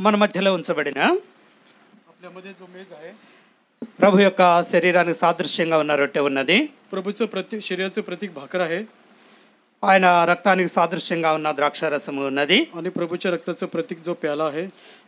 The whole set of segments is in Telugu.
మన మధ్యలో ఉంచబడిన आपल्यामध्ये जो मेज आहे ప్రభు యొక్క శరీరానికి సాదృశ్యంగా ఉన్న రొట్టె ఉన్నది. प्रभूचं प्रतीक शरीराचं प्रतीक भाकर आहे ఆయన రక్తానికి సాదృశ్యంగా ఉన్న ద్రాక్షారసము ఉన్నది. आणि प्रभूच्या रक्ताचं प्रतीक जो प्याला आहे.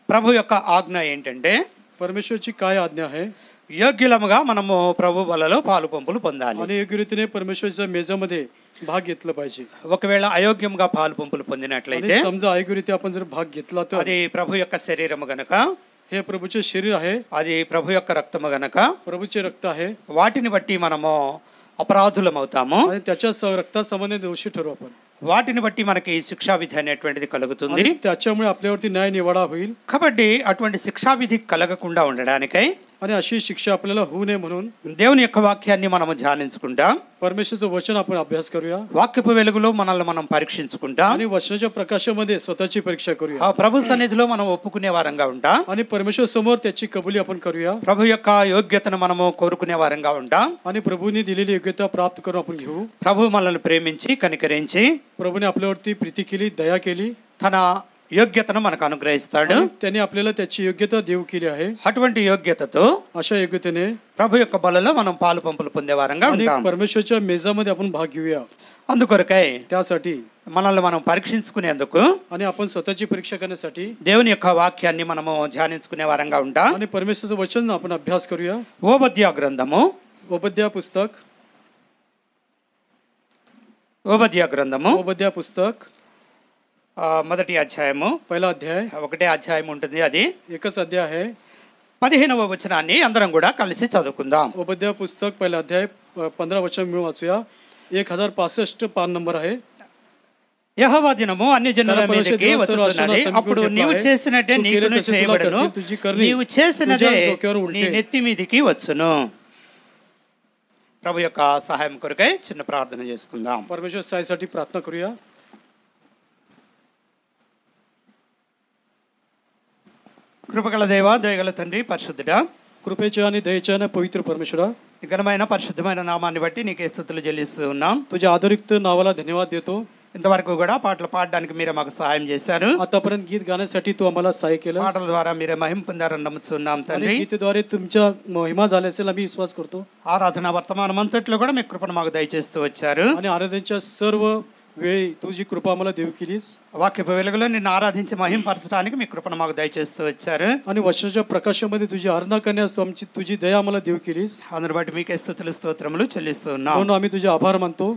ప్రభు యొక్క ఆజ్ఞ ఏంటంటే परमेश्वरची काय आज्ञा आहे? योग्यलमुగా మనము ప్రభు బలలో పాలు పంపులు పొందాలి. आणि योग्य रीतीने परमेश्वरच्या मेजामध्ये भाग घेतला पाहिजे. ఒకవేళ అయోగ్యంగా పాలు పంపులు పొందినట్లయితే समजा अयोग्यरीत्या आपण जर भाग घेतला तर అది ప్రభు యొక్క శరీరము గనుక, हे प्रभूचे शरीर आहे, అది ప్రభు యొక్క రక్తము గనుక प्रभूचे रक्त आहे వాటిని బట్టి మనము అపరాధులం అవుతాము. आणि त्याच्या रक्तासंबंधी दोषी ठरू आपण. వాటిని బట్టి మనకి శిక్షా విధి అనేటువంటిది కలుగుతుంది. त्याच्यामुळे आपल्यावरती न्याय निवाडा होईल. కాబట్టి అటువంటి శిక్షా విధి కలగకుండా ఉండడానికై आणि अशी शिक्षा आपल्याला होऊ नये म्हणून దేవుని యొక్క వాక్యాన్ని మనము ధ్యానించుకుంటాం. परमेश्वरचं वचन आपण अभ्यास करूया. వాక్యపు వెలుగులో మనల్ని మనం పరీక్షించుకుంటాం. आणि वचनाच्या प्रकाशामध्ये स्वतःची परीक्षा करूया. ఆ ప్రభు సన్నిధిలో మనం ఒప్పుకునే వారంగా ఉంటాం. आणि परमेश्वर समोर त्याची कबुली आपण करूया. ప్రభు యొక్క యోగ్యతను మనము కోరుకునే వారంగా ఉంటాం. आणि प्रभूने दिलेली योग्यता प्राप्त करून आपण घेऊ. ప్రభు మనల్ని ప్రేమించి కనికరించి प्रभूने आपल्यावरती प्रीती केली, दया केली, తన యోగ్యతను మనకు అనుగ్రహిస్తాడు. त्याने आपल्याला त्याची योग्यता देऊ केली आहे. అటువంటి యోగ్యతతో अशा योग्यतेने ప్రభు యొక్క బలలో మనం పాలు పంపులు పొందే వారంగా आणि ఉంటాం. परमेश्वरच्या मेजामध्ये आपण भाग घेऊया. అందుకొరకై त्यासाठी మనల్ని మనం పరీక్షించుకునేందుకు आणि आपण स्वतःची परीक्षा करण्यासाठी దేవుని యొక్క వాక్యాన్ని మనము ధ్యానించుకునే వారంగా ఉంటాం. आणि परमेश्वरचं वचन आपण अभ्यास करूया. ఓబద్యా గ్రంథము ओबद्या पुस्तक, ఓబద్యా గ్రంథము ओबद्या पुस्तक మొదటి అధ్యాయము पहिला अध्याय, ఒకటే అధ్యాయం ఉంటుంది. అది एकच अध्याय आहे. 15వ వచనాన్ని అందరం కూడా కలిసి చదువుకుందాం. ओबद्या पुस्तक पहिला अध्याय 15 वचन मिळून वाचूया. 1065 पान नंबर आहे. యెహోవా దినము అన్ని జనుల మీదకి వచ్చుచున్నది. అప్పుడు నీవు చేసినట్టే నీకును చేయబడును, నీవు చేసినదే నీ నెత్తి మీదకి వచ్చును. ప్రభు యొక్క సహాయం కొరకై చిన్న ప్రార్థన చేసుకుందాం. परमेश्वर सहायसाठी प्रार्थना करूया. కృపగల దేవా, దయగల తండ్రి, పరిశుద్ధుడా, कृपेच्या आणि दयेच्या आणि पवित्र परमेश्वरा, ఘనమైన పరిశుద్ధమైన నామాన్ని బట్టి నీకే స్తుతులు చెల్లిస్తూ ఉన్నాం. तुझ्या आदरयुक्त नावाला धन्यवाद देतो. ఇంతవరకు కూడా పాటలు పాడడానికి మీరే మాకు సహాయం చేశారు. आतापर्यंत गीत गाण्यासाठी तू आम्हाला सहाय्य केलं. పాటల ద్వారా మీరే మహిమ పొందారని నమ్ముతున్నాం తండ్రి. गीतेद्वारे तुमच्या महिमा झाले असेल आम्ही विश्वास करतो. ఆరాధన వర్తమానం అంతట్లో కూడా మీ కృపను మాకు దయచేస్తూ వచ్చారు. आणि आराधनेच्या सर्व वेळी तुझी कृपा आम्हाला देऊ केलीस. వాక్యపు వెలుగులో నిన్ను ఆరాధించి మహింపరచడానికి మీ కృపను మాకు దయచేస్తూ వచ్చారు. आणि वचनाच्या प्रकाशामध्ये तुझी आराधना करण्यास आमची तुझी दया आम्हाला देऊ केलीस. అందుని బట్టి మీకే స్తుతులు స్తోత్రములు చెల్లిస్తూ ఉన్నాం. म्हणून आम्ही तुझे आभार मानतो.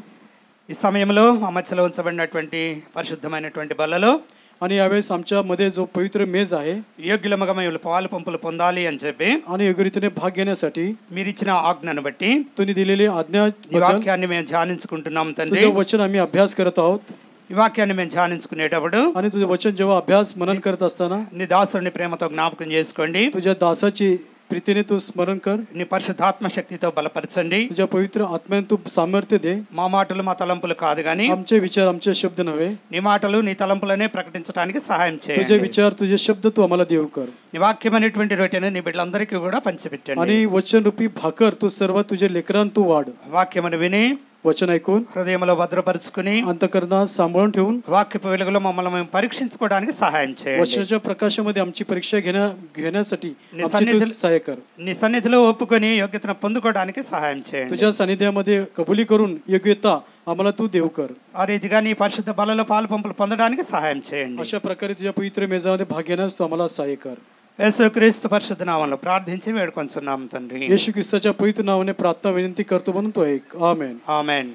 ఈ సమయంలో మా మధ్యలో ఉంచబడినటువంటి పరిశుద్ధమైనటువంటి బలలో आणि यावेळेस आमच्या मध्ये जो पवित्र मेज आहे యోగ్యులముగా మేము పాలు పంపులు పొందాలి అని చెప్పి आणि योग्य रीतीने भाग घेण्यासाठी మీరు ఇచ్చిన ఆజ్ఞను బట్టి तुम्ही दिलेली आज्ञा ఈ వాక్యాన్ని మేము ధ్యానించుకుంటున్నాం తండ్రి. तुझे वचन आम्ही अभ्यास करत आहोत. ఈ వాక్యాన్ని మేము ధ్యానించుకునేటప్పుడు आणि तुझे वचन जेव्हा अभ्यास मनन करत असताना నీ దాసుని ప్రేమతో జ్ఞాపకం చేసుకోండి. तुझ्या दासाची प्रीतीने तू स्मरण कर. నీ పరిశుద్ధాత్మ శక్తితో బలపరచండి. तुझ्या पवित्र आत्म्याने तू सामर्थ्य दे. మా మాటలు మా తలంపులు కాదు కానీ आमचे विचार आमचे शब्द नव्हे, నీ మాటలు నీ తలంపులనే ప్రకటించడానికి సహాయం तुझे చేయండి. विचार तुझे शब्द तू आम्हाला देऊ कर. నీ వాక్యం అనేటువంటి రొట్టెను నీ బిడ్డలందరికీ కూడా పంచిపెట్టండి. आणि वचन रूपी भाकर तू सर्व तुझे लेकरां तू वाढ. వాక్యమును విని वचन ऐकून హృదయంలో భద్రపరుచుకుని अंतःकरणात सांभाळून ठेवून వాక్యపు వెలుగులో మమ్మల్ని మేము పరీక్షించుకోవడానికి సహాయం చేయండి. वचनाच्या प्रकाशामध्ये आमची परीक्षा घेण्यासाठी आमची तू सन्निधी- सहाय्य कर. నీ సన్నిధిలో ఒప్పుకొని యోగ్యతను పొందుకోవడానికి సహాయం చేయండి. तुझ्या सानिध्यामध्ये कबुली करून योग्यता आम्हाला तू देऊ कर. ఆ రీతిగా నీ పరిశుద్ధ బలలో పాలు పంపులు పొందడానికి సహాయం చేయండి. अशा प्रकारे तुझ्या पवित्र मेजामध्ये भाग घेण्यास तू आम्हाला सहाय्य कर. యేసుక్రీస్తు పరిశుద్ధ నామములో ప్రార్థించి వేడుకొంచున్నాం తండ్రి. येशू ख्रिस्ताच्या पवित्र नावाने प्रार्थना विनंती करतो म्हणून तो ऐक. आमेन. ఆమేన్.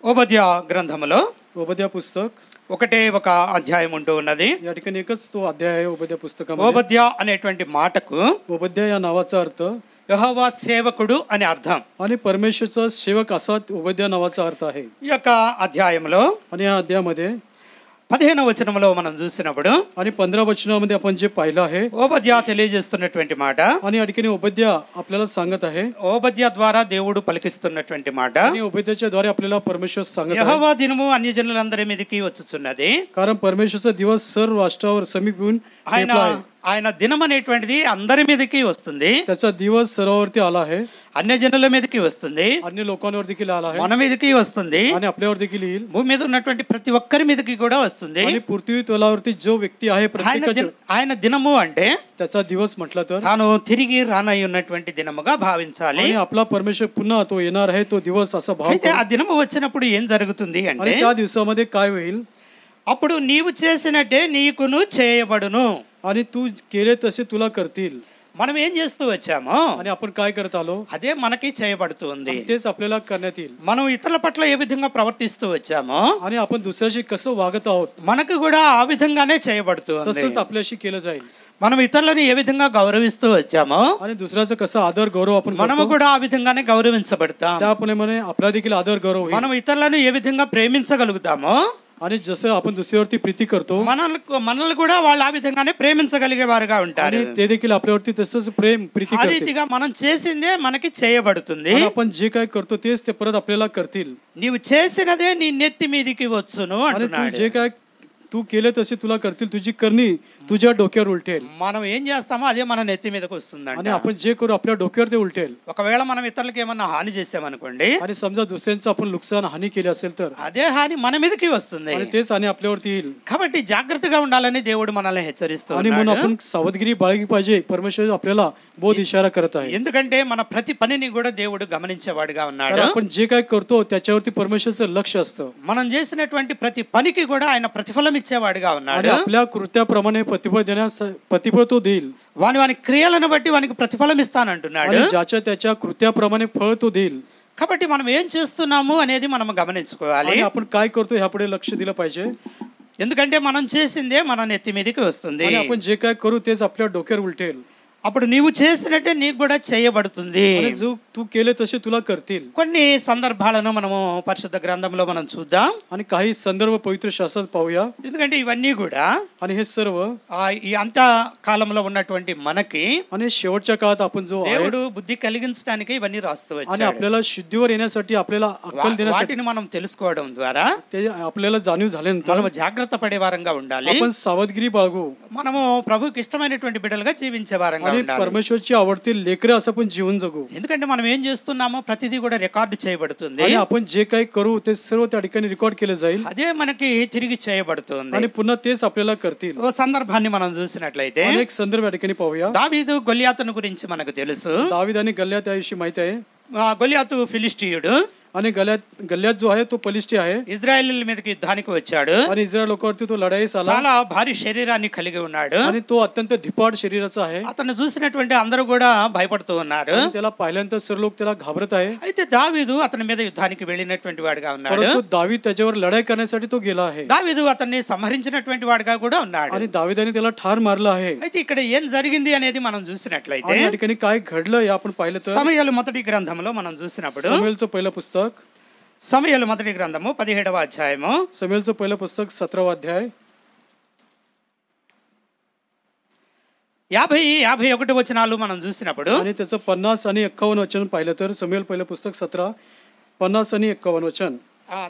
ఓబద్యా గ్రంథములో ओबद्या पुस्तक ఒకటే ఒక అధ్యాయం ఉంటూ ఉన్నది. या ठिकाणी एकच तो अध्याय आहे ओबद्या पुस्तकामध्ये. ఓబద్యా అనేటువంటి మాటకు ओबद्या या नावाचा अर्थ యెహోవా సేవకుడు అని అర్థం. आणि परमेश्वरचा सेवक असा ओबद्या नावाचा अर्थ आहे. ఈ యొక్క అధ్యాయంలో आणि या अध्यायामध्ये 15వ వచనంలో మనం చూసినప్పుడు आणि 15 वचनामध्ये आपण जे पाहिलं आहे ఓబద్యా తెలియజేస్తున్నటువంటి మాట, आणि या ठिकाणी ओबद्या आपल्याला सांगत आहे, ఓబద్యా ద్వారా దేవుడు పలికిస్తున్నటువంటి మాట, आणि ओबद्याच्या द्वारे आपल्याला परमेश्वर सांगत आहे. యెహోవా దినము అన్యజనులందరి మీదకి వచ్చుచున్నది. कारण परमेश्वरचा दिवस सर्व राष्ट्रावर समीप येऊन ఆయన ठेपला आहे. ఆయన దినం అనేటువంటిది అందరి మీదకి వస్తుంది. त्याचा दिवस सर्वांवरती आला आहे. అన్య జనుల మీదకి వస్తుంది. अन्य लोकांवर देखील आला आहे. మన మీదకి వస్తుంది. आणि आपल्यावर देखील येईल. భూమి మీద ఉన్నటువంటి ప్రతి ఒక్కరి మీదకి కూడా వస్తుంది. आणि पृथ्वी तलावरती जो व्यक्ती आहे प्रत्येकाच्या ఆయన దినము అంటే त्याचा दिवस म्हटला तर తాను తిరిగి రానై ఉన్నటువంటి దినముగా భావించాలి. आणि आपला परमेश्वर पुन्हा तो येणार आहे तो दिवस असा भाव. అయితే ఆ దినము వచ్చినప్పుడు ఏం జరుగుతుంది అంటే आणि त्या दिवसामध्ये काय होईल? అప్పుడు నీవు చేసినట్టే నీకును చేయబడును. आणि तू केले तसे तुला करतील. మనం ఏం చేస్తూ వచ్చామో आणि आपण काय करत आलो అదే మనకి చేయబడుతుంది. तेच आपल्याला करण्यात येईल. మనం ఇతరుల పట్ల ఏ విధంగా ప్రవర్తిస్తూ వచ్చామో आणि आपण दुसऱ्याशी कसं वागत आहोत మనకు కూడా ఆ విధంగానే చేయబడుతుంది. तसंच आपल्याशी केलं जाईल. మనం ఇతరులను ఏ విధంగా గౌరవిస్తూ వచ్చామో आणि दुसऱ्याचा कसा आदर गौरव आपण మనము కూడా ఆ విధంగానే గౌరవించబడతాం. त्याप्रमाणे आपला देखील आदर गौरव होईल. మనం ఇతరులను ఏ విధంగా ప్రేమించగలుగుతామో आणि जसं आपण दुसऱ्यावरती प्रीती करतो మనల్ని కూడా వాళ్ళు ఆ విధంగానే ప్రేమించగలిగే వారుగా ఉంటారు. ते देखील आपल्यावरती तसंच प्रेम प्रीती ఆ करतील. రీతిగా మనం చేసిందే మనకి చేయబడుతుంది. आपण जे काय करतो तेच ते परत आपल्याला करतील. నీవు చేసినదే నీ నెత్తి మీదికి వచ్చును आणि तू అంటున్నాడు. जे काय तू केले तसे तुला करतील. तुझी करणी तुझ्या डोक्यावर उलटेल. మనం ఏం చేస్తామో అదే మన నెత్తి మీదకి వస్తుందంట. आणि आपण जे करू आपल्या डोक्यावर ते उलटेल. ఒకవేళ మనం ఇతరులకు ఏమన్నా హాని చేసామనుకోండి आणि समजा दुसऱ्यांचं आपण नुकसान हानी केली असेल तर అదే హాని మన మీదకి వస్తుంది. आणि तेच हानी आपल्यावरती येईल. కాబట్టి జాగ్రత్తగా ఉండాలని దేవుడు మనల్ని హెచ్చరిస్తూ आणि म्हणून ఉన్నాడు. आपण सावधगिरी बाळगली पाहिजे. परमेश्वर आपल्याला बोध इशारा करत आहे. ఎందుకంటే మన ప్రతి పనిని కూడా దేవుడు గమనించేవాడుగా ఉన్నాడు. कारण आपण जे काय करतो त्याच्यावरती परमेश्वरचं लक्ष असतं. మనం చేసినటువంటి ప్రతి పనికి కూడా ఆయన ప్రతిఫలం ఇచ్చేవాడుగా ఉన్నాడు. आणि आपल्या कृत्याप्रमाणे प्रतिफळ देण्यास प्रतिफळ तो देईल. వాని వాని క్రియలను బట్టి వానికి ప్రతిఫలం ఇస్తానంటున్నాడు. आणि ज्याच्या त्याच्या कृत्याप्रमाणे फळ तो देईल. కాబట్టి మనం ఏం చేస్తున్నాము అనేది మనం గమనించుకోవాలి. आणि आपण काय करतो ह्यापुढे लक्ष दिलं पाहिजे. ఎందుకంటే మనం చేసిందే మన నెత్తి మీదకి వస్తుంది. आणि आपण जे काय करू तेच आपल्या डोक्यावर उलटेल. అప్పుడు నీవు చేసినట్టే నీకు కూడా చేయబడుతుంది. आणि जो तू केले तसे तुला करतील. కొన్ని సందర్భాలను మనము పరిశుద్ధ గ్రంథంలో మనం చూద్దాం. आणि काही संदर्भ पवित्र शास्त्रात पाहूया. ఎందుకంటే ఇవన్నీ కూడా आणि हे सर्व ఈ అంత కాలంలో ఉన్నటువంటి మనకి आणि शेवटच्या काळात आपण जो దేవుడు బుద్ధి కలిగించడానికి ఇవన్నీ రాస్తూ आणि వచ్చాడు. आपल्याला शुद्धीवर येण्यासाठी आपल्याला अक्कल देण्यासाठी వాటిని మనం తెలుసుకోవడం ద్వారా ते आपल्याला जाणीव झाल्यानंतर మనము జాగ్రత్త పడే వారంగా ఉండాలి. आपण सावधगिरी बाळगू. మనము ప్రభుకి ఇష్టమైనటువంటి బిడ్డలుగా జీవించే వారంగా आणि ఉండాలి. परमेश्वरची आवडती लेकरं असं पण जीवन जगू. ఎందుకంటే మనం ఏం చేస్తున్నామో ప్రతిదీ కూడా రికార్డు చేయబడుతుంది. आणि आपण जे काही करू ते सर्व त्या ठिकाणी रेकॉर्ड केलं जाईल. అదే మనకి తిరిగి చేయబడుతుంది. आणि पुन्हा तेच आपल्याला करतील. ఓ సందర్భాన్ని మనం చూసినట్లయితే अनेक संदर्भ या ठिकाणी पाहूया. దావీదు గొలియాతును గురించి మనకు తెలుసు. दावीद आणि गल्ल्यात याविषयी माहिती आहे. గొలియాతు ఫిలిస్టీయుడు. आणि गल्ल्यात जो आहे तो पलिष्ठी आहे. ఇజ్రాయేల్ మీదకి యుద్ధానికి వచ్చాడు. आणि इस्रायल लोकांवरती तो लढाईस आला. చాలా భారీ శరీరాన్ని కలిగి ఉన్నాడు. आणि तो अत्यंत धिपाड शरीराचा आहे. అతను చూసినటువంటి అందరూ కూడా భయపడుతూ ఉన్నారు. आणि त्याला पाहिल्यानंतर सर्व लोक त्याला घाबरत आहे. అయితే దావీదు అతని మీద యుద్ధానికి వెళ్ళినటువంటి వాడుగా ఉన్నాడు. परंतु दावीद त्याच्यावर लढाई करण्यासाठी तो गेला आहे. దావీదు అతన్ని సంహరించినటువంటి వాడుగా కూడా ఉన్నాడు. आणि दावीदाने त्याला ठार मारलं आहे. అయితే ఇక్కడ ఏం జరిగింది అనేది మనం చూసినట్లయితే आणि या ठिकाणी काय घडलं हे आपण पाहिलं तर సమూయేలు మొదటి గ్రంథంలో మనం చూసినప్పుడు समूएलचं पहिलं पुस्तक సమూయేలు మొదటి గ్రంథము 17వ అధ్యాయము समूएलचं पहिलं पुस्तक 17वा अध्याय 50-51 వచనాలు మనం చూసినప్పుడు आणि त्याचं 50 आणि 51 वचन पाहिलं तर समूएल पहिलं पुस्तक 17 50 आणि 51 वचन.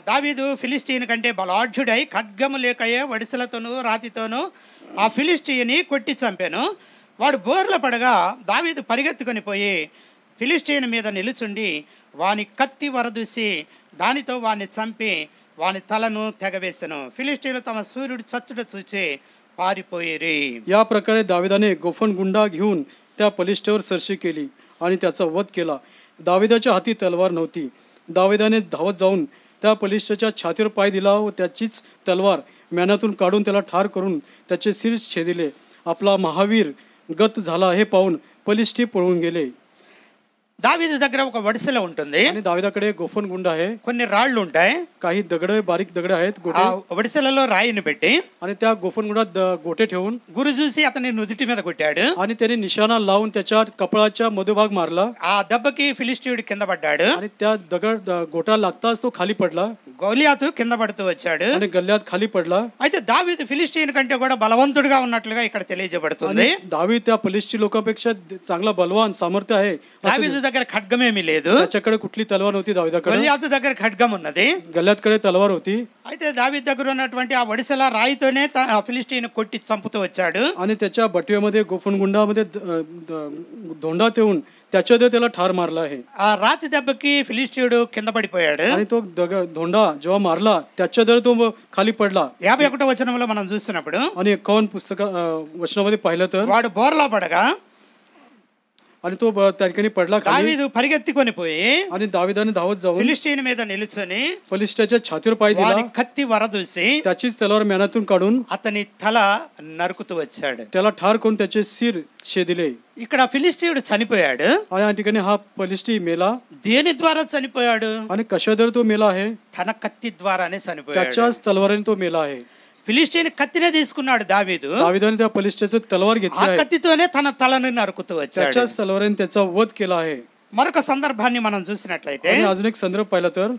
దావీదు ఫిలిస్టీన్ కంటే బలాఢ్యుడై ఖడ్గము లేకయే వడిసెలతోనూ రాతితోనూ ఆ ఫిలిస్టీని కొట్టి చంపాను. వాడు బోర్ల పడగా దావీదు పరిగెత్తుకొని పోయి ఫిలిస్టీన్ మీద నిలుచుండి వాని కత్తి వరదూసి దానితో వాని చంపి వాని తలను తెగవేసెను. ఫిలిస్టీన్లు తమ సూర్యుడు చచ్చుట చూచి పారిపోయిరి. या प्रकारे दाविदाने गोफन गुंडा घेऊन त्या पलिष्ठेवर सरशी केली आणि त्याचा वध केला. दाविदाच्या हाती तलवार नव्हती. दाविदाने धावत जाऊन त्या पलिष्ठाच्या छातीवर पाय दिला व त्याचीच तलवार म्यानातून काढून त्याला ठार करून त्याचे शिर छेदिले. आपला महावीर गत झाला हे पाहून पलिष्ठी पळून गेले. దావీదు దగ్గర ఒక వడిసెల ఉంటుంది. आणि दाविदाकडे गोफन गुंड आहे. కొన్ని రాళ్ళు ఉంటాయి. काही दगड बारीक दगड आहेत गोटे. వడిసెలలో రాయిని పెట్టి आणि त्या गोफन गुंडात गोटे ठेवून గురు చూసి అతని నుదిటి మీద కొట్టాడు. आणि त्याने निशाणा लावून त्याच्या कपाळाच्या मधोभाग मारला. ఆ దెబ్బకి ఫిలిస్టీయుడు కింద పడ్డాడు. आणि त्या दगड गोटा लागताच तो खाली पडला. గొలియాతు కింద పడుతూ వచ్చాడు. आणि गल्ल्यात खाली पडला. అయితే దావీదు ఫిలిస్టీన్ కంటే కూడా బలవంతుడిగా ఉన్నట్లుగా ఇక్కడ తెలియజేయబడుతుంది. दावीद त्या पलिष्ठी लोकांपेक्षा चांगला बलवान सामर्थ्य आहे. దావీదు దగ్గర ఖడ్గమేమీ లేదు. त्याच्याकडे कुठली तलवार नव्हती दाविदाकडे. గొల్యాతు దగ్గర ఖడ్గం ఉన్నది. गल्यातकडे तलवार होती. అయితే దావీదు దగ్గర ఉన్నటువంటి ఆ వడిసెల రాయితోనే ఫిలిస్టీన్ కొట్టి చంపుతూ వచ్చాడు. आणि त्याच्या बटव्यामध्ये गोफणगुंडामध्ये धोंडात येऊन त्याच्यात त्याला ठार मारला आहे. ఆ రాతి దెబ్బకి ఫిలిస్టీయుడు కింద పడిపోయాడు. आणि तो धोंडा जेव्हा मारला त्याच्या तो खाली पडला. 51వ వచనంలో మనం చూస్తున్నప్పుడు आणि 51 वचनामध्ये पाहिलं तर వాడు బోర్లా పడగా आणि तो त्या ठिकाणी पडला खाली. దావీదు పరిగెత్తుకొని పోయి आणि दाविदाने धावत जाऊन ఫిలిస్టీన్ మీద నిలుచుని ఫిలిష్టియాच्या छातीवर पाय दिला. కత్తి వరదూసి त्याचीच तलवार मेनातून काढून అతని తల నరుకుతూ వచ్చాడు. त्याला ठार करून त्याचे शिर छेदिले. ఇక్కడ ఫిలిస్టీయుడు చనిపోయాడు. आणि या ठिकाणी हा ఫిలిష్టి मेला. దేని ద్వారా చనిపోయాడు? आणि कशाद्वारे तो मेला आहे? తన కత్తి ద్వారానే చనిపోయాడు. त्याच्याच तलवारीने तो मेला आहे. ఫిలిస్టీన్ కత్తినే తీసుకున్నాడు దావీదు. दाविदाने त्या ఫిలిష్టియాचं तलवार घेतली ఆ आहे. కత్తితోనే తన తలను నరుకుతూ వచ్చాడు. त्याच्याच तलवारीने त्याचा वध केला आहे. మరొక సందర్భాన్ని మనం చూసినట్లయితే अजून एक संदर्भ पाहिला तर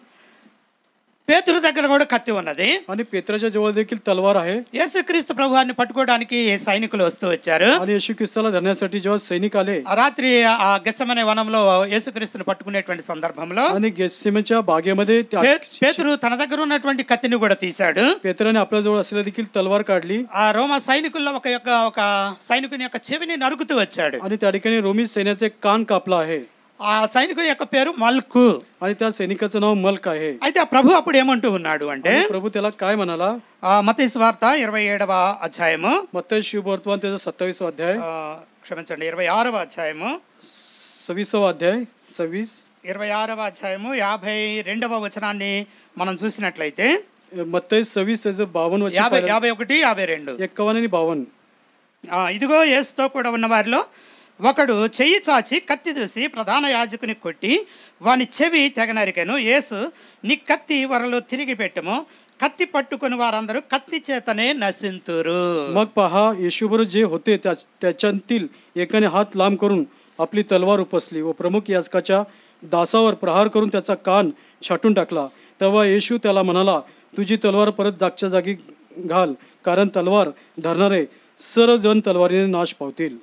పేతురు దగ్గర కూడా కత్తి ఉన్నది. आणि पेत्राच्या जवळ देखील तलवार आहे. యేసుక్రీస్తు ప్రభువాన్ని పట్టుకోవడానికి సైనికులు వస్తూ వచ్చారు. आणि येशू ख्रिस्ताला धरण्यासाठी जेव्हा सैनिक आले ఆ రాత్రి ఆ గెత్సెమనే వనంలో యేసుక్రీస్తుని పట్టుకునేటువంటి సందర్భంలో आणि गेत्सेमच्या बागेमध्ये పేతురు తన దగ్గర ఉన్నటువంటి కత్తిని కూడా తీశాడు. पेत्राने आपल्या जवळ असलेली देखील तलवार काढली. ఆ రోమా సైనికుల్లో ఒక సైనికుని యొక్క చెవిని నరుకుతూ వచ్చాడు. आणि त्या ठिकाणी रोमी सैन्याचे कान कापला आहे. ఆ సైనికుని యొక్క పేరు మల్కు. आणि त्या सैनिकाचं नाव मल्क आहे. అయితే ఆ ప్రభు అప్పుడు ఏమంటూ ఉన్నాడు అంటే प्रभू त्याला काय म्हणाला? మత్తయి సువార్త 27వ అధ్యాయము, मत्तई शुभवर्तमान त्याचा 27वा अध्याय, క్షమించండి 26వ అధ్యాయము, 26वा अध्याय 26, 26వ అధ్యాయము 52వ వచనాన్ని మనం చూసినట్లయితే मत्तई 26 त्याचं 52 वचन, 51 52 51 आणि 52. ఇదిగో యేసుతో కూడా ఉన్న వారిలో ఒకడు చెయ్యి చాచి కత్తి దూసి ప్రధాన యాజకుని కొట్టి వాని చెవి తెగనరికెను. యేసు నీ కత్తి వరలో తిరిగి పెట్టము, కత్తి పట్టుకుని వారందరూ కత్తి చేతనే నశింతురు. मग पहा येशूबरोबर जे होते त्याच्यातील एकाने हात लांब करून आपली तलवार उपसली व प्रमुख याजकाच्या दासावर प्रहार करून त्याचा कान छाटून टाकला. तेव्हा येशू त्याला म्हणाला, तुझी तलवार परत जागच्या जागी घाल, कारण तलवार धरणारे सर्व जण तलवारीने नाश पावतील.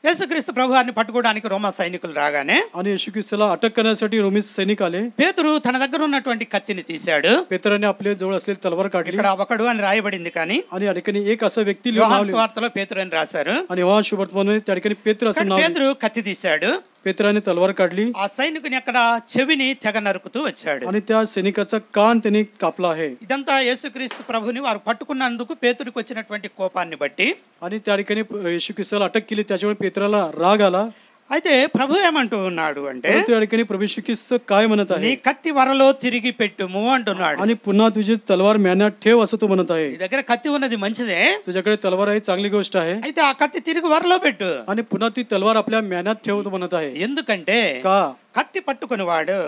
యేసుక్రీస్తు ప్రభువాన్ని పట్టుకోవడానికి రోమా సైనికులు రాగానే आणि येशू ख्रिस्ताला अटक करण्यासाठी रोमी सैनिक आले. పేతురు తన దగ్గర ఉన్నటువంటి కత్తిని తీశాడు. पेत्राने आपल्या जवळ असलेली तलवार काढली. ఇక్కడ ఒకడు అని రాయబడింది కానీ आणि या ठिकाणी एक असा व्यक्ती యోహాను సువార్తలో పేతురు అని రాశారు. आणि योहान शुभवर्तमानमध्ये त्या ठिकाणी पेत्र असं नाव. పేతురు కత్తి తీశాడు. पेत्राने तलवार काढली. ఆ సైనికుని అక్కడ చెవిని తెగ నరుకుతూ వచ్చాడు. आणि त्या सैनिकाचा कान त्यांनी कापला आहे. ఇదంతా యేసుక్రీస్తు ప్రభుని వారు పట్టుకున్నందుకు పేతురికి వచ్చినటువంటి కోపాన్ని బట్టి. आणि त्या ठिकाणी येशू ख्रिस्ताला अटक केली, त्याच्यामुळे पेत्राला राग आला. అయితే ప్రభు ఏమంటూ ఉన్నాడు అంటే त्या ठिकाणी प्रभू येशू ख्रिस्त काय म्हणत నీ आहे? కత్తి వరలో తిరిగి పెట్టుము అంటున్నాడు. आणि पुन्हा तुझी तलवार म्यानात ठेव असं तो म्हणत आहे. నీ దగ్గర కత్తి ఉన్నది మంచిదే, तुझ्याकडे तलवार आहे, चांगली गोष्ट आहे. అయితే ఆ కత్తి తిరిగి వరలో పెట్టు. आणि पुन्हा ती तलवार आपल्या म्यानात ठेव तो म्हणत आहे. ఎందుకంటే का? కత్తి పట్టుకుని వాడు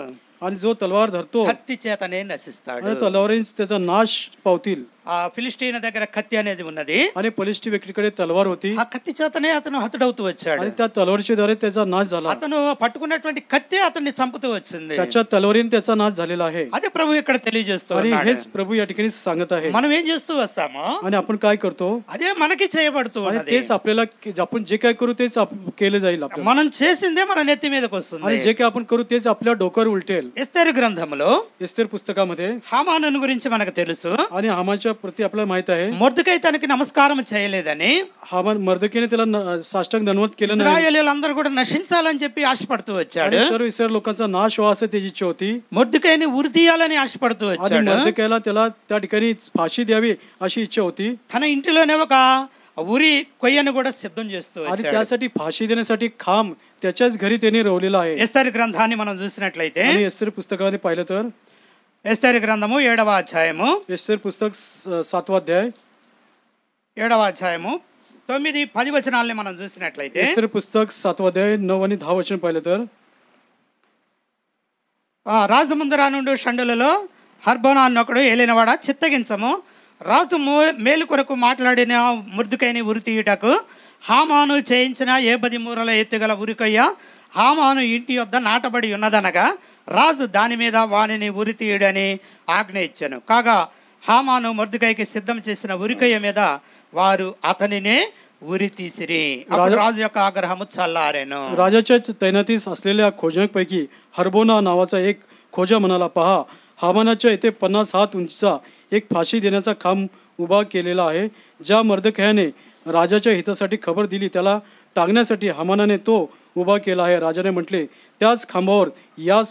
आणि जो तलवार धरतो కత్తి చేతనే నశిస్తాడు. तलवारीने त्याचा नाश पावतील. ఆ ఫిలిస్టీన్ దగ్గర కత్తి అనేది ఉన్నది. आणि फलिष्टी व्यक्तीकडे तलवार होती. ఆ కత్తి చేతనే అతను హతుడవుతూ వచ్చాడు. आणि त्या तलवारीच्या द्वारे त्याचा नाश झाला. అతను పట్టుకున్నటువంటి కత్తి అతన్ని చంపుతూ వచ్చింది. त्याच्या तलवारीने त्याचा नाश झालेला आहे. అదే ప్రభు ఇక్కడ తెలియజేస్తూ आणि ఉన్నాడు. हेच प्रभू या ठिकाणी सांगत आहे. మనం ఏం చేస్తూ వస్తామో आणि आपण काय करतो అదే మనకి చేయబడుతూ आणि ఉన్నది. तेच आपल्याला आपण जे काय करू तेच केले जाईल आपल्याला. మనం చేసిందే మన నెత్తి మీదకి వస్తుంది. आणि जे काय आपण करू तेच आपल्या डोक्यावर उलटेल. ఎస్తేరు గ్రంథంలో एस्तेर पुस्तकामध्ये హామాను గురించి మనకు తెలుసు. आणि हामाच्या प्रती आपल्याला माहित आहे. మొర్దెకై తనకి నమస్కారం చేయలేదని हामान मर्दकीने त्याला साष्टांग दंडवत केलं नाही. ఇశ్రాయేలీయులందరూ కూడా నశించాలని చెప్పి ఆశపడుతూ వచ్చాడు. आणि सर्व इस्रायल लोकांचा नाश व्हावा असं त्याची इच्छा होती. మొర్దెకైని ఉరి తీయాలని ఆశపడుతూ आणि వచ్చాడు. मर्दकीला त्याला त्या ठिकाणी फाशी द्यावी अशी इच्छा होती. తన ఇంటిలోనే ఒక ఉరి కొయ్యను కూడా సిద్ధం చేస్తూ आणि వచ్చాడు. त्यासाठी फाशी देण्यासाठी खांब त्याच्याच घरी त्याने रोवलेला आहे. ఎస్తేరు గ్రంథాన్ని మనం చూసినట్లయితే आणि एस्तेर पुस्तकामध्ये पाहिलं तर ఎస్తేరు గ్రంథము 7వ అధ్యాయము, एस्तेर पुस्तक 7वा अध्याय, 7వ అధ్యాయము 9-10 వచనాలని మనం చూసినట్లయితే एस्तेर पुस्तक 7वा अध्याय 9 आणि 10 वचन पाहिलं तर రాజముందరా నుండి షండులలో హర్బోనా అన్నొకడు ఏలినవాడ చిత్తగించము, రాజు మేలు కొరకు మాట్లాడిన ముర్దుకైని ఉరి తీయుటకు హామాను చేయించిన 10 మూరల ఎత్తుగల ఉరికొయ్య హామాను ఇంటి వద్ద నాటబడి ఉన్నదనగా రాజు దాని మీద వానిని ఉరి తీయుడని ఆజ్ఞ ఇచ్చాను. కాగా హామాను మొర్దెకైకి సిద్ధం చేసిన ఉరికొయ్య మీద వారు అతనినే ఉరి తీసిరి. అప్పుడు రాజు యొక్క ఆగ్రహము చల్లారెను. राजाच्या तैनातीस असलेल्या खोजांपैकी हरबोना नावाचा एक खोजा म्हणाला, पहा, हामानाच्या येथे 50 हात उंचीचा एक फाशी देण्याचा खांब उभा केलेला आहे. ज्या मर्दकयाने राजाच्या हितासाठी खबर दिली त्याला टांगण्यासाठी हामानाने तो उभा केला आहे. राजाने म्हटले, त्याच खांबावर यास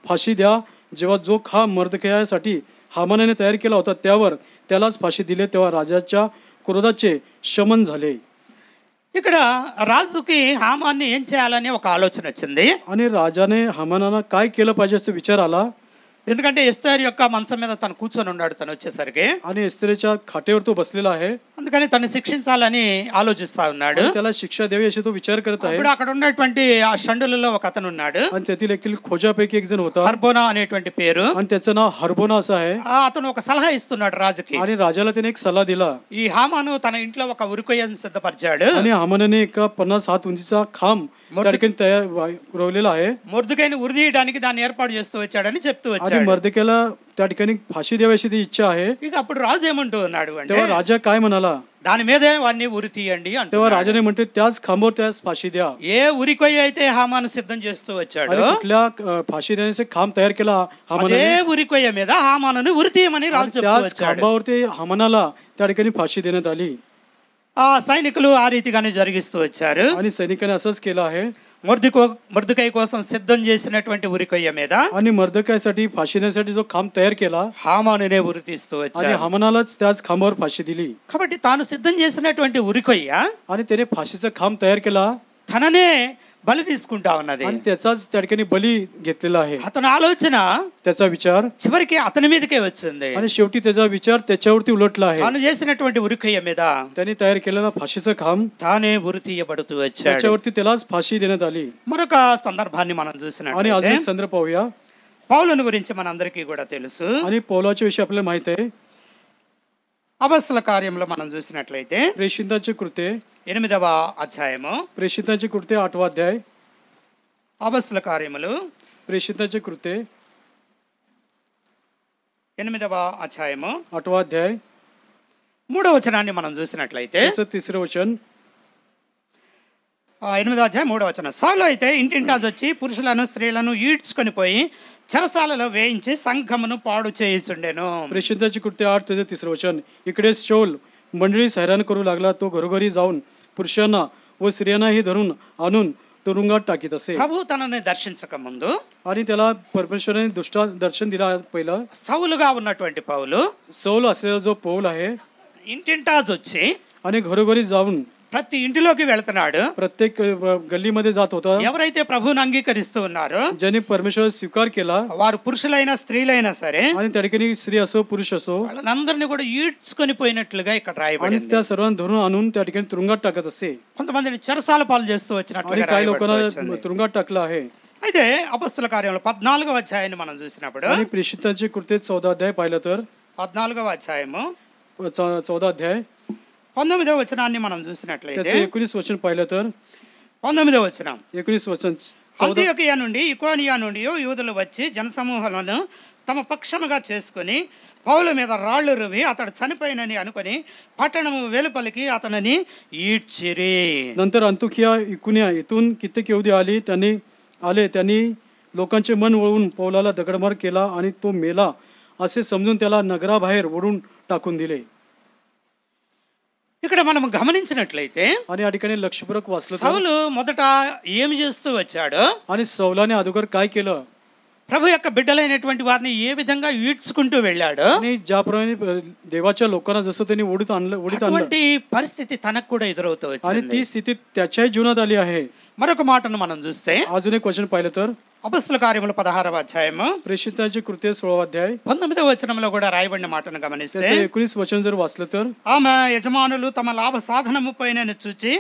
फाशी द्या. जेव्हा जो खांब मर्दकयासाठी हामानाने तयार केला होता त्यावर त्यालाच फाशी दिले, तेव्हा राजाच्या क्रोधाचे शमन झाले. ఇక్కడ రాజుకి హామాన్ని ఏం చేయాలని ఒక ఆలోచన వచ్చింది. आणि राजाने हामानाला काय केलं पाहिजे असा विचार आला. ఎందుకంటే ఎస్తేరు యొక్క మంచం మీద తను కూర్చొని ఉన్నాడు తను వచ్చేసరికి. आणि एस्तेरच्या खाटेवर तो बसलेला आहे. అందుకని తను శిక్షించాలని ఆలోచిస్తా ఉన్నాడు. त्याला शिक्षा द्यावी अशी तो विचार करत आहे. ఇప్పుడు అక్కడ ఉన్నటువంటి ఆ షండులలో ఒక అతను ఉన్నాడు. आणि त्यातील एक खोजापैकी एक जण होता, హర్బోనా అనేటువంటి పేరు. आणि त्याचं नाव हरबोना असं आहे. అతను ఒక సలహా ఇస్తున్నాడు రాజుకి. आणि राजाला त्याने एक सल्ला दिला. ఈ హామాను తన ఇంట్లో ఒక ఉరికొయ్యను సిద్ధపరిచాడు. आणि हामानाने एक 50 हात उंचीचा खांब त्या ठिकाणी तयार रोवलेला आहे. మొర్దెకైని ఉరిదీయడానికి దాన్ని ఏర్పాటు చేస్తూ వచ్చాడని చెప్తూ వచ్చాడు. आणि मर्दकेला त्या ठिकाणी फाशी द्यावी अशी ती इच्छा आहे. ఇక అప్పుడు రాజు ఏమంటూ ఉన్నాడు అంటే, तेव्हा राजा काय म्हणाला, దాని మీదే వాడిని ఉరి తీయండి అంటే. तेव्हा राजाने म्हणते, त्याच खांबावर त्यास फाशी द्या. ఏ ఉరికొయ్య అయితే హామాను సిద్ధం చేస్తూ వచ్చాడు, कुठल्या फाशी देण्याचे खांब तयार केला हामानाने, అదే ఉరికొయ్య మీద హామానుని ఉరి తీయమని రాజు చెప్తూ त्याच వచ్చాడు. खांबावरती हामानाला त्या ठिकाणी फाशी देण्यात आली. ఆ సైనికులు ఆ రీతిగానే జరిగిస్తూ వచ్చారు. आणि सैनिकांनी असंच केलं आहे. మొర్దెకై కోసం సిద్ధం చేసినటువంటి ఉరికొయ్య మీద आणि मर्दकायसाठी फाशी देण्यासाठी जो खांब तयार केला, హామానునే ఉరి తీస్తూ आणि వచ్చారు. हामानालाच त्याच खांबावर फाशी दिली. కాబట్టి తాను సిద్ధం చేసినటువంటి ఉరికొయ్య आणि त्याने फाशीचा खांब तयार केला తననే బలి తీసుకుంటా ఉన్నది. आणि त्याचाच त्या ठिकाणी बली घेतलेला आहे. అతని ఆలోచన त्याचा विचार చివరికి అతని మీదకే వచ్చింది. आणि शेवटी त्याचा विचार त्याच्यावरती उलटला आहे. తాను చేసినటువంటి ఉరికొయ్య మీద त्याने तयार केलेला फाशीचं खांब తానే ఉరి తీయబడుతూ వచ్చాడు. त्याच्यावरती त्यालाच फाशी देण्यात आली. మరొక సందర్భాన్ని మనం आणि చూసినట్లయితే अजून एक संदर्भ पाहूया. పౌలుని గురించి మనందరికీ కూడా తెలుసు. आणि पौलाच्या विषयी आपल्याला माहित आहे. అపొస్తల కార్యంలో మనం చూసినట్లయితే प्रेषितांचे कृत्ये 8వ అధ్యాయము. प्रेषितांचे कृत्ये 8वा अध्याय. అపొస్తల కార్యములు प्रेषितांचे कृत्ये 8వ అధ్యాయము 8वा अध्याय 3వ వచనాన్ని మనం చూసినట్లయితే, त्याचं 3रं वचन. 8వ అధ్యాయం 3వ వచనం. సౌలు అయితే ఇంటింటా వచ్చి పురుషులను స్త్రీలను ఈడ్చుకొని పోయి చెరసాలలో వేయించి సంఘమును పాడు చేయుచుండెను. प्रेषितांचे कृत्ये 8 त्याचं 3रं वचन. इकडे शौल मंडळीस हैराण करू लागला. तो घरोघरी जाऊन पुरुषांना व स्त्रियांनाही धरून आणून तुरुंगात टाकीत असे. ప్రభు తనని దర్శించక ముందు आणि त्याला परमेश्वराने दर्शन दिला. पहिलं సౌలుగా ఉన్నటువంటి పౌలు सौल असलेला जो पौल आहे, ఇంటింటా వచ్చి आणि घरोघरी जाऊन ప్రతి ఇంటిలోకి వెళ్తున్నాడు. प्रत्येक गल्लीमध्ये जात होता. ఎవరైతే ప్రభువుని అంగీకరిస్తూ ఉన్నారో, ज्याने परमेश्वर स्वीकार केला, వారు పురుషులైనా స్త్రీలైనా సరే, आणि त्या ठिकाणी स्त्री असो पुरुष असो, వాళ్ళందరినీ కూడా ఈడ్చుకొని పోయినట్లుగా ఇక్కడ आणि రాయబడింది. त्या सर्वांना धरून आणून त्या ठिकाणी तुरुंगात टाकत असे. కొంతమందిని చెరసాల పాలు చేస్తూ आणि వచ్చినట్లుగా काही రాయబడుతూ लोकांना వచ్చింది. तुरुंगात टाकलं आहे. అయితే అపొస్తల కార్యంలో 14వ అధ్యాయాన్ని మనం చూసినప్పుడు, आणि प्रेषितांचे कृत्ये 14 अध्याय पाहिलं तर 14వ అధ్యాయము 14 अध्याय 19వ వచనాన్ని మనం చూసినట్లయితే, त्याचं 19 वचन पाहिलं तर 19వ వచనం. 19 వచन. అంతియోకియా నుండి ఇకోనియా నుండి యూదులు వచ్చి జనసమూహాలను తమ పక్షముగా చేసుకుని పౌలు మీద రాళ్ళు రువి అతడు చనిపోయినని అనుకుని పట్టణము వెలుపలికి అతనిని ఈడ్చిరి. नंतर अंतुखिया इकुनिया इथून कित्येक यहुदी त्यांनी लोकांचे मन वळवून पौलाला दगडमार केला आणि तो मेला असे समजून त्याला नगराबाहेर ओढून टाकून दिले. ఇక్కడ మనం గమనించినట్లయితే, आणि या ठिकाणी लक्षपूर्वक वाचलं, సౌలు మొదట ఏమి చేస్తూ వచ్చాడు, आणि सौलाने अगोदर काय केलं, ప్రభు యొక్క బిడ్డలైనటువంటి వారిని ఏ విధంగా ఈడ్చుకుంటూ వెళ్ళాడు. आणि ज्याप्रमाणे देवाच्या लोकांना जसं त्यांनी ओढीत आणलं, అటువంటి పరిస్థితి తనకు కూడా ఎదురవుతూ आणि వచ్చింది. ती स्थिती त्याच्याही जीवनात आली आहे. మరొక మాటను మనం చూస్తే अजून एक वचन पाहिलं तर అపొస్తల కార్యములు 16వ అధ్యాయము प्रेषितांचे कृत्य 16 अध्याय 19వ వచనంలో కూడా రాయబడిన మాటను గమనిస్తే, त्याचं 19 वचन जर वाचलं तर, ఆమె యజమానులు తమ లాభ సాధనము పైన చూచి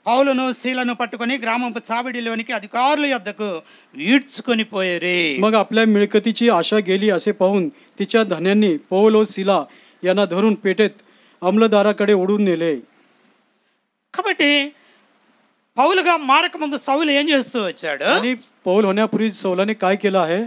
పౌలును శీలను పట్టుకొని గ్రామపు చావిడిలోనికి అధికారుల యొద్దకు ఈడ్చుకొని పోయేరి. मग आपल्या मिळकतीची आशा गेली असे पाहून तिच्या धन्यांनी पौल व सिला यांना धरून पेटेत अंमलदाराकडे ओढून नेले. కాబట్టి పౌలుగా మారక ముందు సౌలు ఏం చేస్తూ వచ్చాడు, आणि पौल होण्यापूर्वी सौलाने काय केलं आहे,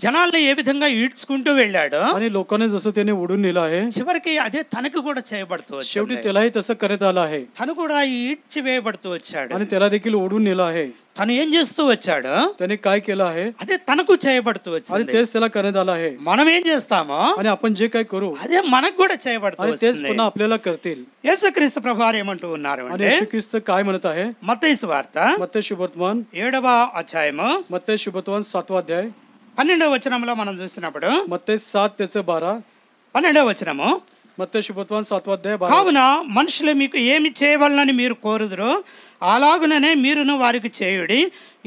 జనాల్ని ఏ విధంగా ఈడ్చుకుంటూ వెళ్ళాడో आणि लोकांना जसं त्याने ओढून नेलं आहे చివరికి అదే తనకు కూడా చేయబడుతూ शेवटी त्यालाही तसं करण्यात आलं आहे తను కూడా ఈడ్చి వేయబడుతూ వచ్చాడు आणि त्याला देखील ओढून नेलं आहे తను ఏం చేస్తూ వచ్చాడు त्याने काय केलं आहे అదే తనకు చేయబడుతూ आणि వచ్చింది तेच त्याला करण्यात आलं आहे మనం ఏం చేస్తామో आणि आपण जे काय करू అదే మనకు కూడా చేయబడుతూ आणि तेच వస్తుంది पुन्हा आपल्याला करतील యేసుక్రీస్తు ప్రభువారు ఏమంటూ ఉన్నారు आणि అంటే येशू ख्रिस्त काय म्हणत आहे మత్తయి సువార్త मत्तेय शुभवर्तमान 7వ అధ్యాయము मत्तेय शुभवर्तमान 7वा अध्याय 12వ వచనంలో మనం చూసినప్పుడు मत्तेय 7 त्याचं 12 12వ వచనము मत्तेय शुभवर्तमान 7वा अध्याय 12 కావున మనుషులు మీకు ఏమి చేయవలనని మీరు కోరుదురో అలాగుననే మీరును వారికి చేయుడి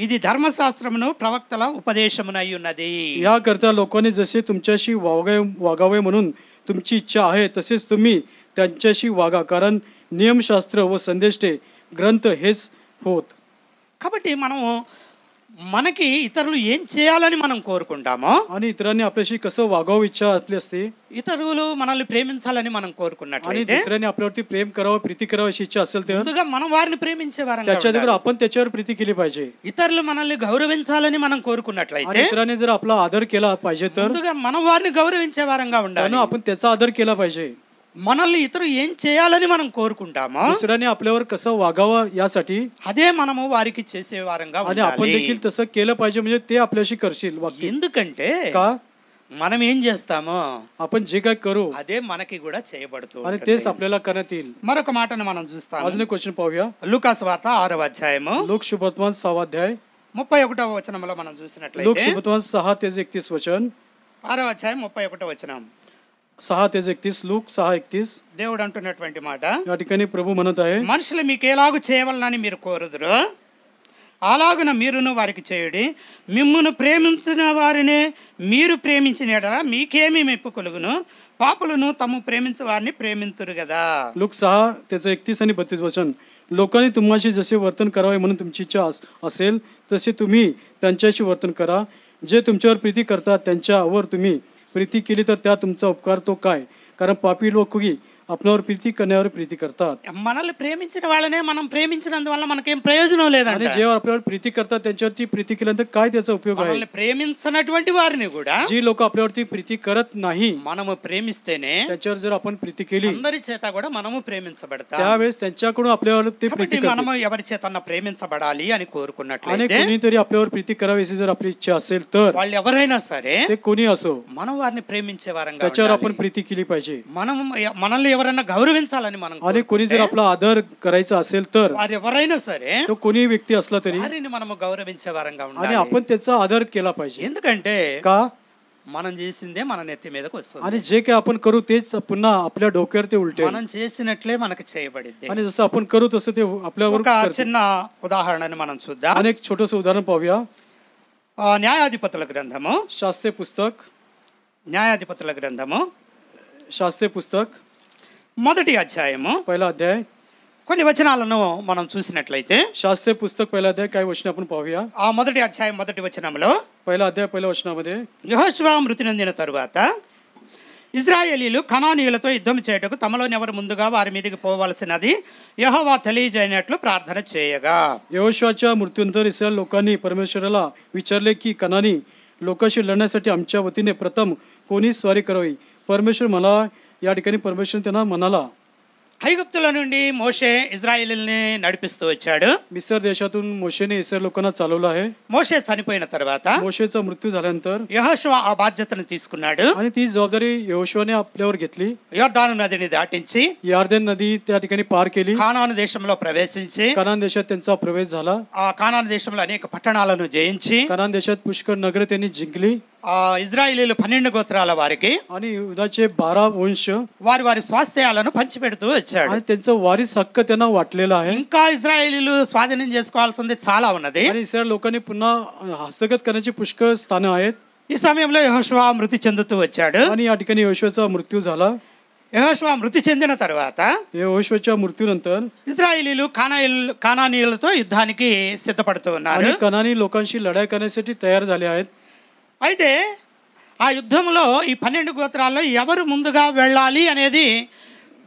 ఇది ధర్మశాస్త్రమును ప్రవక్తల ఉపదేశమునై ఉన్నది याकरता लोकांनी जसे तुमच्याशी वागावे म्हणून तुमची इच्छा आहे तसेच तुम्ही त्यांच्याशी वागा कारण नियमशास्त्र व संदेष्टे ग्रंथ हेच होत కాబట్టి మనము మనకి ఇతరులు ఏం చేయాలని మనం కోరుకుంటామో आणि इतरांनी आपल्याशी कसं वागावं इच्छा आपली असते ఇతరులు మనల్ని ప్రేమించాలని మనం आणि కోరుకున్నట్లయితే दुसऱ्याने आपल्यावरती प्रेम करावं प्रीती करावं अशी इच्छा असेल तर ముందుగా మనం వారిని ప్రేమించే వారంగా त्याच्या ఉండాలి. अगोदर आपण त्याच्यावर प्रीती केली पाहिजे ఇతరులు మనల్ని గౌరవించాలని మనం आणि కోరుకున్నట్లయితే इतरांनी जर आपला आदर केला पाहिजे तर ముందుగా మనం వారిని గౌరవించే వారంగా ఉండాలి त्यानं आपण त्याचा आदर केला पाहिजे మనల్ని ఇతరులు ఏం చేయాలని మనం కోరుకుంటామో दुसऱ्याने आपल्यावर कसं वागावं यासाठी అదే మనము వారికి చేసే వారంగా आणि आपण ఉండాలి देखील तसं केलं पाहिजे म्हणजे ते आपल्याशी करशील वागतील ఎందుకంటే का మనం ఏం చేస్తామో आपण जे काय करू అదే మనకి కూడా చేయబడుతూ आणि ఉంటుంది. तेच आपल्याला करण्यात येईल మరొక మాటను మనం చూస్తాము अजून एक क्वेश्चन पाहूया లూకాసు వార్త 6వ అధ్యాయము लोक शुभवर्तमान 6वा अध्याय 31వ వచనంలో మనం लोक చూసినట్లయితే शुभवर्तमान 6 ते 31 वचन 6వ అధ్యాయం 31వ వచనం 6 ते 31 लोक 6:31 దేవుడు అంటున్నటువంటి మాట या ठिकाणी प्रभू म्हणत आहे మనుషులు మీకు ఎలాగూ చేయవలనని మీరు కోరుదురు అలాగున మీరును వారికి చేయుడి మిమ్మును ప్రేమించిన వారినే మీరు ప్రేమించిన యెడల మీకేమీ మెప్పు కలుగును పాపులను తమ ప్రేమించే వారిని ప్రేమింతురు కదా लोक 6 त्याचं 31 आणि 32 वचन लोकांनी तुम्हाशी जसे वर्तन करावे म्हणून तुमची इच्छा असेल तसे तुम्ही त्यांच्याशी वर्तन करा जे तुमच्यावर प्रीती करतात त्यांच्यावर तुम्ही प्रीती केली तर त्या तुमचा उपकार तो काय कारण पापी लोकही आपल्यावर प्रीती करण्यावर प्रीती करतात మనల్ని ప్రేమించిన వాళ్ళనే మనం ప్రేమించినందువల్ల మనకేం ప్రయోజనం లేదంట आणि जेव्हा आपल्यावर प्रीती करतात त्यांच्यावरती प्रीती केल्यानंतर काय त्याचा उपयोग आहे మనల్ని ప్రేమించినటువంటి వారిని కూడా जी लोक आपल्यावरती प्रीती करत नाही మనము ప్రేమిస్తేనే त्याच्यावर जर आपण प्रीती केली అందరి చేత కూడా మనము ప్రేమించబడతాం त्यावेळेस त्यांच्याकडून आपल्यावर ते కాబట్టి प्रीती करतात మనము ఎవరి చేతన్నా ప్రేమించబడాలి అని आणि కోరుకున్నట్లయితే कोणीतरी आपल्यावर प्रीती करावी अशी जर आपली इच्छा असेल तर వాళ్ళు ఎవరైనా సరే ते कोणी असो మనం వారిని ప్రేమించే వారంగా त्याच्यावर ఉండాలి. आपण प्रीती केली पाहिजे మనం మనల్ని ఎవరైనా గౌరవించాలని మనం आणि कोणी जर आपला आदर करायचा असेल तर వారు ఎవరైనా సరే तो कोणी व्यक्ती असला तरी వారిని మనము గౌరవించే వారంగా आणि ఉండాలి आपण त्याचा आदर केला पाहिजे ఎందుకంటే का మనం చేసిందే మన నెత్తి మీదకి వస్తుంది आणि जे काही आपण करू तेच पुन्हा आपल्या डोक्यावर ते उलटेल మనం చేసినట్లే మనకు చేయబడిద్ది आणि जसं आपण करू तसं ते आपल्यावर ఒక करते. చిన్న ఉదాహరణని మనం చూద్దాం आणि एक छोटंसं उदाहरण पाहूया న్యాయాధిపతుల గ్రంథము शास्त्रीय पुस्तक న్యాయాధిపతుల గ్రంథము शास्त्रीय पुस्तक మొదటి అధ్యాయము पहिला अध्याय కొన్ని వచనాలను మనం చూసినట్లయితే शास्त्रीय पुस्तक पहिला अध्याय काय वचन आपण पाहूया ఆ మొదటి అధ్యాయం మొదటి వచనంలో पहिला अध्याय पहिल्या वचनामध्ये యెహోషువ మృతి నొందిన తరువాత ఇశ్రాయేలీలు కనానీయులతో యుద్ధం చేయుటకు తమలోని ఎవరు ముందుగా వారి మీదకి పోవలసినది యెహోవా తెలియజేయనట్లు ప్రార్థన చేయగా यहोशुआच्या मृत्यूनंतर इस्रायल लोकांनी परमेश्वराला विचारले की कनानी लोकांशी लढण्यासाठी आमच्या वतीने प्रथम कोणी स्वारी करावी परमेश्वर मला या ठिकाणी परमेश्वर त्यांना म्हणाला ఐగుప్తుల నుండి మోషే ఇజ్రాయేలీల్ని నడిపిస్తూ వచ్చాడు मिस्र देशातून मोशेने इस्रायल लोकांना चालवलं आहे మోషే చనిపోయిన తర్వాత मोशेचा मृत्यू झाल्यानंतर యెహోషువ ఆ బాధ్యతను తీసుకున్నాడు आणि ती जबाबदारी यहोशुआने आपल्यावर घेतली యోర్దాను నదిని దాటించి यार्देन नदी त्या ठिकाणी पार केली కానాను దేశంలో ప్రవేశించి कनान देशात त्यांचा प्रवेश झाला ఆ కానాను దేశంలో అనేక పట్టణాలను జయించి कनान देशात पुष्कळ नगरे त्यांनी जिंकली ఆ ఇజ్రాయేలీలు 12 గోత్రాల వారికి आणि युदाचे 12 वंश వారి వారి స్వాస్థ్యాలను పంచిపెడుతూ వచ్చాడు आणि त्यांचा वारीस हक्क त्यांना वाटलेला आहे ఇంకా ఇజ్రాయేలీలు స్వాధీనం చేసుకోవాల్సింది చాలా ఉన్నది आणि इस्रायल लोकांनी पुन्हा हस्तगत करण्याची पुष्कळ स्थानं आहेत ఈ సమయంలో యెహోషువ మృతి చెందుతూ వచ్చాడు आणि या ठिकाणी यहोशुआचा मृत्यू झाला యెహోషువ మృతి చెందిన తర్వాత यहोशुआच्या मृत्यूनंतर ఇజ్రాయేలీలు కానానీయులతో యుద్ధానికి సిద్ధపడుతూ ఉన్నారు आणि कनानी लोकांशी लढाई करण्यासाठी तयार झाले आहेत అయితే ఆ యుద్ధంలో ఈ 12 గోత్రాల్లో ఎవరు ముందుగా వెళ్ళాలి అనేది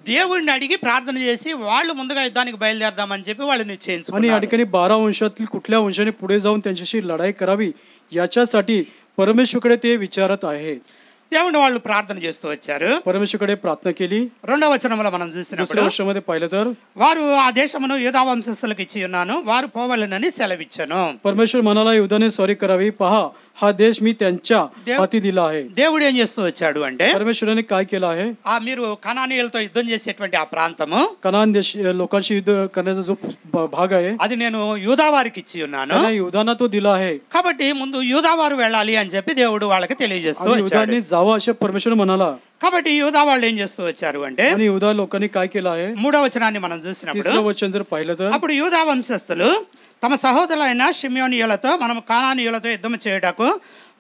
దేవుడిని అడిగి ప్రార్థన చేసి వాళ్ళు ముందుగా యుద్ధానికి బయలుదేరదామని చెప్పి వాళ్ళు आणि या నిశ్చయించుకున్నారు ठिकाणी 12 वंशातील कुठल्या वंशाने पुढे जाऊन त्यांच्याशी लढाई करावी याच्यासाठी परमेश्वरकडे ते विचारत आहे. దేవుని వాళ్ళు ప్రార్థన చేస్తూ వచ్చారు. परमेश्वरकडे प्रार्थना केली. రెండవ వచనంలో మనం చూసినప్పుడు दुसऱ्या वचनामध्ये पाहिलं तर వారు ఆ దేశమును యూదా వంశస్థులకు ఇచ్చి ఉన్నాను, వారు పోవాలని సెలవిచ్చాను. परमेश्वर म्हणाला युधाने स्वारी करावी, पहा हा देश मी त्यांच्या हाती दिला आहे. దేవుడు ఏం చేస్తూ వచ్చాడు అంటే परमेश्वराने काय केलं आहे, ఆ మీరు కనానీయులతో యుద్ధం చేసేటువంటి ఆ ప్రాంతము कनान देश लोकांशी युद्ध करण्याचा जो भाग आहे అది నేను యూదా వారికి ఇచ్చి ఉన్నాను, युधाना तो दिला आहे. కాబట్టి ముందు యూదా వారు వెళ్ళాలి అని చెప్పి దేవుడు వాళ్ళకి తెలియజేస్తూ వచ్చాడు. जावं असे परमेश्वर म्हणाला. కాబట్టి యూదా వాళ్ళు ఏం చేస్తూ వచ్చారు అంటే युधा लोकांनी काय केलं आहे. మూడవ వచనాన్ని మనం చూసినప్పుడు तिसरं वचन जर पाहिलं तर అప్పుడు యూదా వంశస్థులు తమ సహోదరులైన షిమ్యోనీయులతో మనము కానానీయులతో యుద్ధం చేయుటకు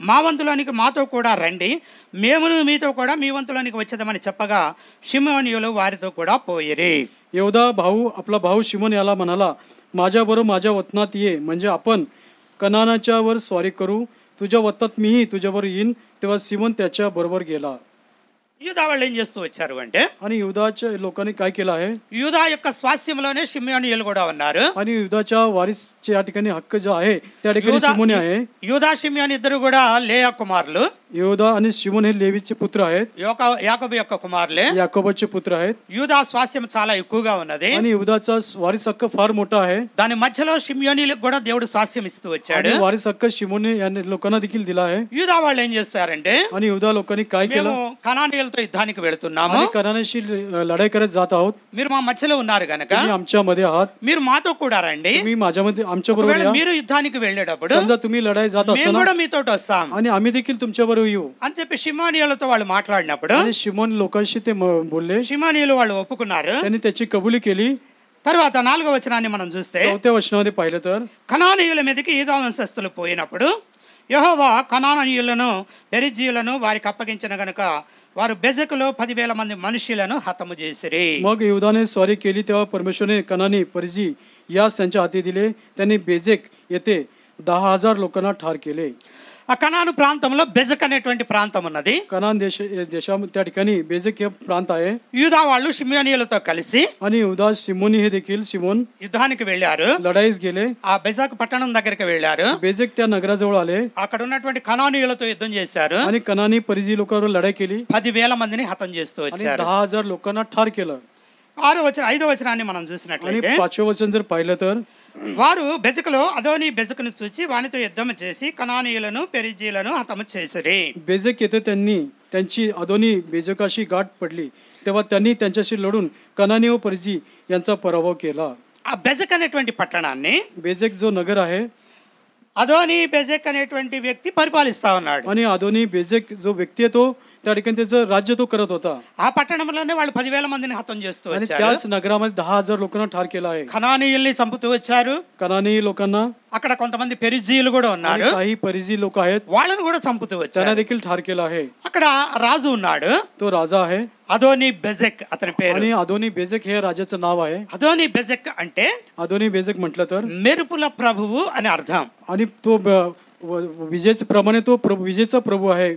మా వంతులోనికి మాతో కూడా రండి, మేమును మీతో కూడా మీ వంతులోనికి వచ్చేదామని చెప్పగా షిమ్యోనీయులు వారితో కూడా పోయిరి. यहूदा भाऊ आपला भाऊ शिमोन याला म्हणाला, माझ्याबरोबर माझ्या वतनात ये, म्हणजे आपण कनानाच्या वर स्वारी करू, तुझ्या वतनात मीही तुझ्याबरोबर येईन. तेव्हा सिमोन त्याच्या बरोबर गेला. యూదా వాళ్ళు ఏం చేస్తూ వచ్చారు అంటే आणि युधाच्या लोकांनी काय केलं आहे, యూదా యొక్క స్వాస్థ్యంలోనే షిమ్యోనీయులు కూడా ఉన్నారు. आणि युधाच्या वारिसचे या ठिकाणी हक्क जो आहे त्या ठिकाणी सिमोन आहे. యూదా షిమ్యోన్ ఇద్దరు కూడా లేయా కుమారులు. यहूदा आणि शिमोन हे लेवीचे पुत्र आहेत, యాకోబు యొక్క కుమారులే. याकोबाचे पुत्र आहेत. యూదా స్వాస్థ్యం చాలా ఎక్కువగా ఉన్నది, आणि युधाचा वारिस हक्क फार मोठा आहे. దాని మధ్యలో షిమ్యోనీలకు కూడా దేవుడు స్వాస్థ్యం ఇస్తూ వచ్చాడు. वारिस हक्क शिमोन या लोकांना देखील दिला आहे. యూదా వాళ్ళు ఏం చేస్తారంటే आणि युधा लोकांनी काय केलं, కనానీయులతో యుద్ధానికి వెళుతున్నాము, कनानाशी लढाई करत जात आहोत, మీరు మా మధ్యలో ఉన్నారు గనక तुम्ही आमच्या मध्ये आहात, మీరు మాతో కూడా రండి, तुम्ही माझ्यामध्ये आमच्या बरोबर या. మీరు యుద్ధానికి వెళ్ళేటప్పుడు समजा तुम्ही लढाई जात మేము असताना కూడా మీతో వస్తాం आणि आम्ही देखील तुमच्या बरोबर येऊ అని చెప్పి షిమ్యోనీయులతో వాళ్ళు మాట్లాడినప్పుడు आणि शिमोन लोकांशी ते बोलले. షిమ్యోనీయులు వాళ్ళు ఒప్పుకున్నారు. त्यांनी त्याची कबुली केली. తర్వాత 4వ వచనాన్ని మనం చూస్తే 4थ्या वचनामध्ये पाहिलं तर కనానీయుల మీదకి యూదా వంశస్థులు పోయినప్పుడు యెహోవా కనానీయులను పెరిజ్జీయులను వారికి అప్పగించిన గనుక వారు బెజకులో 10,000 మంది మనుషులను హతము చేసిరి. मग युधाने स्वारी केली, तेव्हा परमेश्वराने कनानी परिजी यास त्यांच्या हाती दिले. त्यांनी बेजेक येथे 10,000 लोकांना ठार केले. ఆ కనాను ప్రాంతంలో బెజక్ అనేటువంటి ప్రాంతం ఉన్నది. कनान देशा त्या ठिकाणी बेजेक हे प्रांत आहे. యూదా వాళ్ళు షిమ్యోనీయులతో కలిసి आणि युधा सिमोनी हे देखील सिमोन యుద్ధానికి వెళ్ళారు. लढाईस गेले. ఆ బెజక్ పట్టణం దగ్గరికి వెళ్ళారు. बेजेक त्या नगराजवळ आले. అక్కడ ఉన్నటువంటి కనానీయులతో యుద్ధం చేశారు. आणि कनानी परिजी लोकांवर लढाई केली. 10,000 మందిని హతం చేస్తూ आणि వచ్చారు. 10,000 लोकांना ठार केलं. 5వ వచనాన్ని మనం आणि చూసినట్లయితే 5वें वचन जर पाहिलं तर వారు బెజకులో అదోని బెజకును చూచి వానితో యుద్ధం చేసి కనానీయులను పెరిజీలను హతము చేసిరి. बेजेक येथे त्यांनी त्यांची अदोनी बेजेकाशी गाठ पडली, तेव्हा त्यांनी त्यांच्याशी लढून कनानी व परिजी यांचा पराभव केला. ఆ బెజక్ అనేటువంటి పట్టణాన్ని बेजेक जो नगर आहे, అదోని బెజక్ అనేటువంటి వ్యక్తి పరిపాలిస్తా ఉన్నాడు. आणि अदोनी बेजेक जो व्यक्ती आहे तो त्या ठिकाणी त्याचं राज्य तो करत होता. ఆ పట్టణంలోనే వాళ్ళు 10,000 మందిని హతం చేస్తూ आणि వచ్చారు. त्याच नगरामध्ये 10,000 लोकांना ठार केला आहे. కనానీయుల్ని చంపుతూ వచ్చారు. कनानी लोकांना, అక్కడ కొంతమంది పెరిజీయులు కూడా ఉన్నారు, काही परिजी लोक आहेत, వాళ్ళని కూడా చంపుతూ त्यांना వచ్చారు. देखील ठार केला आहे. అక్కడ రాజు ఉన్నాడు, तो राजा आहे. అదోని బెజక్ అతని పేరు. आणि अदोनी बेजेक हे राजाचं नाव आहे. అదోని బెజక్ అంటే अदोनी बेजेक म्हटलं तर మెరుపుల ప్రభువు అని అర్థం. आणि तो विजेच्या प्रमाणे तो विजेचा प्रभू आहे.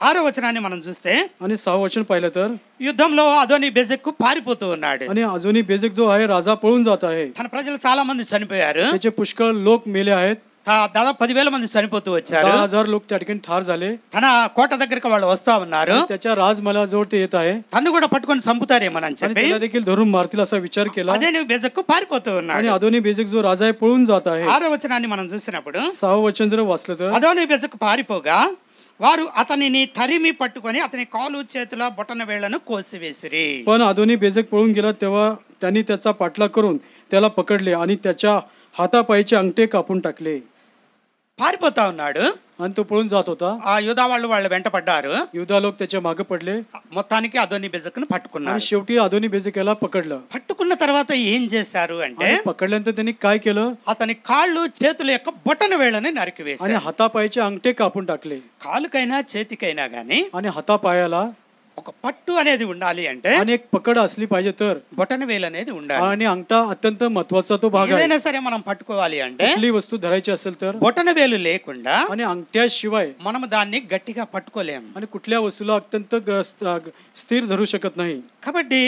6వ వచనాన్ని మనం చూస్తే आणि 6वं वचन पाहिलं तर యుద్ధంలో అదోని బెజక్ పారిపోతూ ఉన్నాడు. आणि अजूनी बेजेक जो आहे राजा पळून जात आहे. తన ప్రజలు చాలా మంది చనిపోయారు. त्याचे पुष्कळ लोक मेले आहेत. దాదాపు 10,000 మంది చనిపోతూ వచ్చారు. 10,000 लोक त्या ठिकाणी ठार झाले. తన కోట దగ్గరికి వాళ్ళు వస్తా ఉన్నారు. त्याच्या राजमहालाजवळ ते येत आहे. తన్ను కూడా పట్టుకొని చంపుతారేమోనని आणि చెప్పి त्याला देखील धरून मारतील असा विचार केला. అదే బెజక్ పారిపోతూ आणि ఉన్నాడు. अदोनी बेजेक जो राजा आहे पळून जात आहे. 6వ వచనాన్ని మనం చూసినప్పుడు 6वं वचन जर वाचलं तर అదోని బెజక్ పారిపోగా వారు అతనిని తరిమి పట్టుకొని అతని కాలు చేతుల బొటన వేళ్లను కోసివేసిరి. पण अदोनी बेजेक पळून गेला, तेव्हा त्यांनी त्याचा पाठलाग करून त्याला पकडले आणि त्याच्या हातापायचे अंगठे कापून टाकले. పారిపోతా ఉన్నాడు. आणि तो पळून जात होता. ఆ యూదా వాళ్ళు వెంట పడ్డారు. युधा लोक त्याच्या मागे पडले. మొత్తానికి అదోని బెజక్ను పట్టుకున్నారు. आणि शेवटी अदोनी बेजेक याला पकडलं. పట్టుకున్న తర్వాత ఏం చేశారు అంటే आणि पकडल्यानंतर त्यांनी काय केलं, అతని కాళ్ళు చేతుల యొక్క బొటన వేళ్ళని నరికివేశారు. आणि हातापायचे अंगठे कापून टाकले. కాలుకైనా చేతికైనా గానీ आणि हातापायाला ఒక పట్టు అనేది ఉండాలి అంటే आणि एक पकड असली पाहिजे तर బొటన వేలు అనేది ఉండాలి. आणि अंगठा अत्यंत महत्वाचा तो भाग आहे. ఏదైనా సరే మనం పట్టుకోవాలి అంటే कुठली वस्तू धरायची असेल तर బొటన వేలు లేకుండా आणि अंगठ्याशिवाय మనం దాన్ని గట్టిగా పట్టుకోలేము. आणि कुठल्या वस्तूला अत्यंत स्थिर धरू शकत नाही. కాబట్టి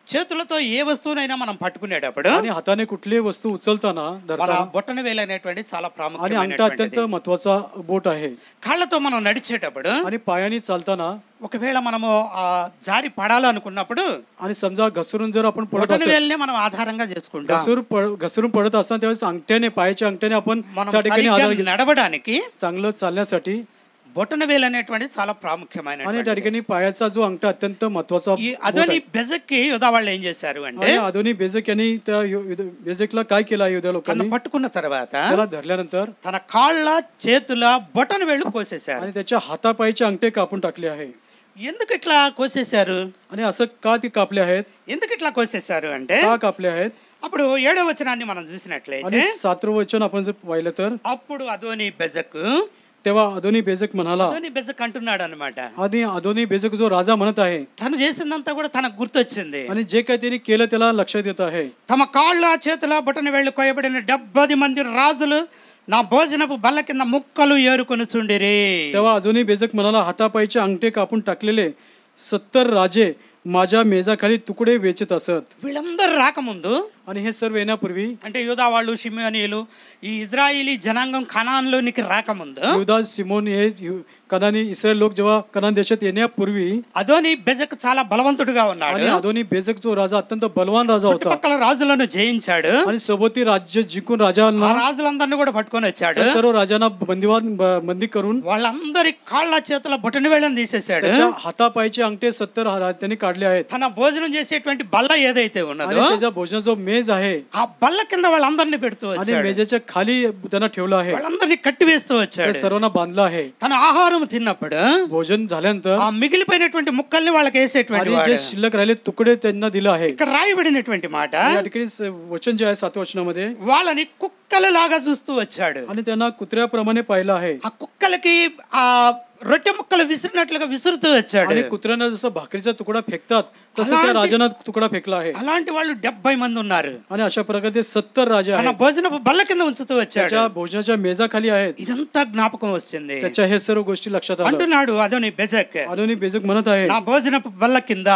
చేతులతో ఏ వస్తువునైనా మనం పట్టుకునేటప్పుడు आणि हाताने कुठलीही वस्तू उचलताना మన धरताना బొటన వేలు అనేటువంటి చాలా आणि अंगठा ప్రాముఖ్యమైనటువంటిది. अत्यंत महत्वाचा बोट आहे. కాళ్ళతో మనం నడిచేటప్పుడు आणि पायाने चालताना ఒకవేళ మనము జారి పడాలనుకున్నప్పుడు आणि समजा घसरून जर आपण पडत బొటన असेल, వేలునే మనం ఆధారంగా చేసుకుంటాం. घसरून पडत असताना त्यावेळेस अंगठ्याने पायाच्या अंगठ्याने आपण మనం त्या ठिकाणी సరిగ్గా आधार घेतो. నడవడానికి चांगलं चालण्यासाठी బొటన వేలు అనేటువంటిది చాలా आणि ప్రాముఖ్యమైనటువంటిది. त्या ठिकाणी पायाचा जो अंगठा अत्यंत महत्वाचा ఈ అదోని బెజక్కి యోధా వాళ్ళు ఏం చేశారు అంటే आणि अदोनी बेजक यांनी त्या बेजकला काय केलं योद्या తను लोकांनी పట్టుకున్న తర్వాత त्याला धरल्यानंतर తన కాళ్ళ చేతుల బొటన వేళ్ళు కోసేశారు. आणि त्याच्या हातापायचे अंगठे कापून टाकले आहे. ఎందుకు ఇట్లా కోసేశారు? आणि असं का ते कापले आहेत, ఎందుకు ఇట్లా కోసేశారు అంటే का कापले आहेत? అప్పుడు 7వ వచనాన్ని మనం చూసినట్లయితే आणि 7वें वचन आपण जर पाहिलं तर అప్పుడు అదోని బెజక్ तेव्हा अदोनी बेजक म्हणाला, అదోని బెజక్ అంటున్నాడు అనమాట, आणि अदोनी बेजक जो राजा म्हणत आहे తను చేసిందంతా కూడా తనకు గుర్తొచ్చింది. आणि जे काही त्यांनी केलं त्याला लक्षात येत आहे. తమ కాళ్ళ చేతుల బొటన వేళ్ళు కోయబడిన 70 మంది రాజులు నా భోజనపు బల్ల కింద ముక్కలు ఏరుకొని చుండిరి. तेव्हा अजूनही बेजक म्हणाला, हातापायचे अंगठे कापून टाकलेले 70 राजे माझ्या मेजाखाली तुकडे वेचत असत. వీళ్ళందరూ రాకముందు आणि हे सर्व येण्यापूर्वी అంటే యూదా వాళ్ళు షిమియోనీయులు ఈ ఇజ్రాయిలీ జనాంగం కనాన్లోనికి రాకముందు युदा सिमोन हे कनानी इस्रायल लोक जेव्हा कनान देशात येण्यापूर्वी అదోని బెజక్ చాలా బలవంతుడుగా ఉన్నాడు. आणि अदोनी बेजक जो राजा अत्यंत बलवान राजा होता చుట్టుపక్కల రాజులను జయించాడు. आणि सोबती राज्य जिंकून राजांना ఆ రాజులందరినీ కూడా పట్టుకొని వచ్చాడు. सर्व राजांना बंदी करून వాళ్ళందరి కాళ్ళ చేతుల బొటన వేళ్ళని తీసేశాడు. त्याच्या हातापायचे अंगठे 70 त्यांनी काढले आहेत. తన భోజనం చేసేటువంటి బల్ల ఏదైతే आणि ఉన్నదో त्याचा भोजन जो मेज आहे ఆ బల్ల కింద వాళ్ళందరినీ పెడుతూ आणि వచ్చాడు. मेजेच्या खाली त्यांना ठेवलं आहे. వాళ్ళందరినీ కట్టివేస్తూ ते వచ్చాడు. सर्वांना बांधलं आहे. తన ఆహారం తిన్నప్పుడు भोजन झाल्यानंतर ఆ మిగిలిపోయినటువంటి ముక్కల్ని వాళ్ళకి వేసేటువంటి आणि వాడు. जे शिल्लक राहिले तुकडे त्यांना दिलं आहे. ఇక్కడ రాయబడినటువంటి మాట या ठिकाणी वचन जे आहे 7व्या वचनामध्ये, వాళ్ళని కుక్కలలాగా చూస్తూ వచ్చాడు. आणि त्यांना कुत्र्याप्रमाणे पाहिलं आहे. ఆ కుక్కలకి ఆ రొట్టె ముక్కలు విసిరినట్లుగా విసురుతూ వచ్చాడు. आणि कुत्र्यांना जसं भाकरीचा तुकडा फेकतात तसं त्या राजांना तुकडा फेकला आहे. అలాంటి వాళ్ళు 70 మంది ఉన్నారు. आणि अशा प्रकारे ते 70 राजे తన आहेत. భోజనపు బల్ల కింద ఉంచుతూ వచ్చాడు. त्याच्या भोजनाच्या मेजाखाली आहेत. ఇదంతా జ్ఞాపకం వస్తుంది. त्याच्या हे सर्व गोष्टी लक्षात आलं. అంటున్నాడు అదోని బెజక్, अदोनी बेजक म्हणत आहे, నా భోజనపు బల్ల కింద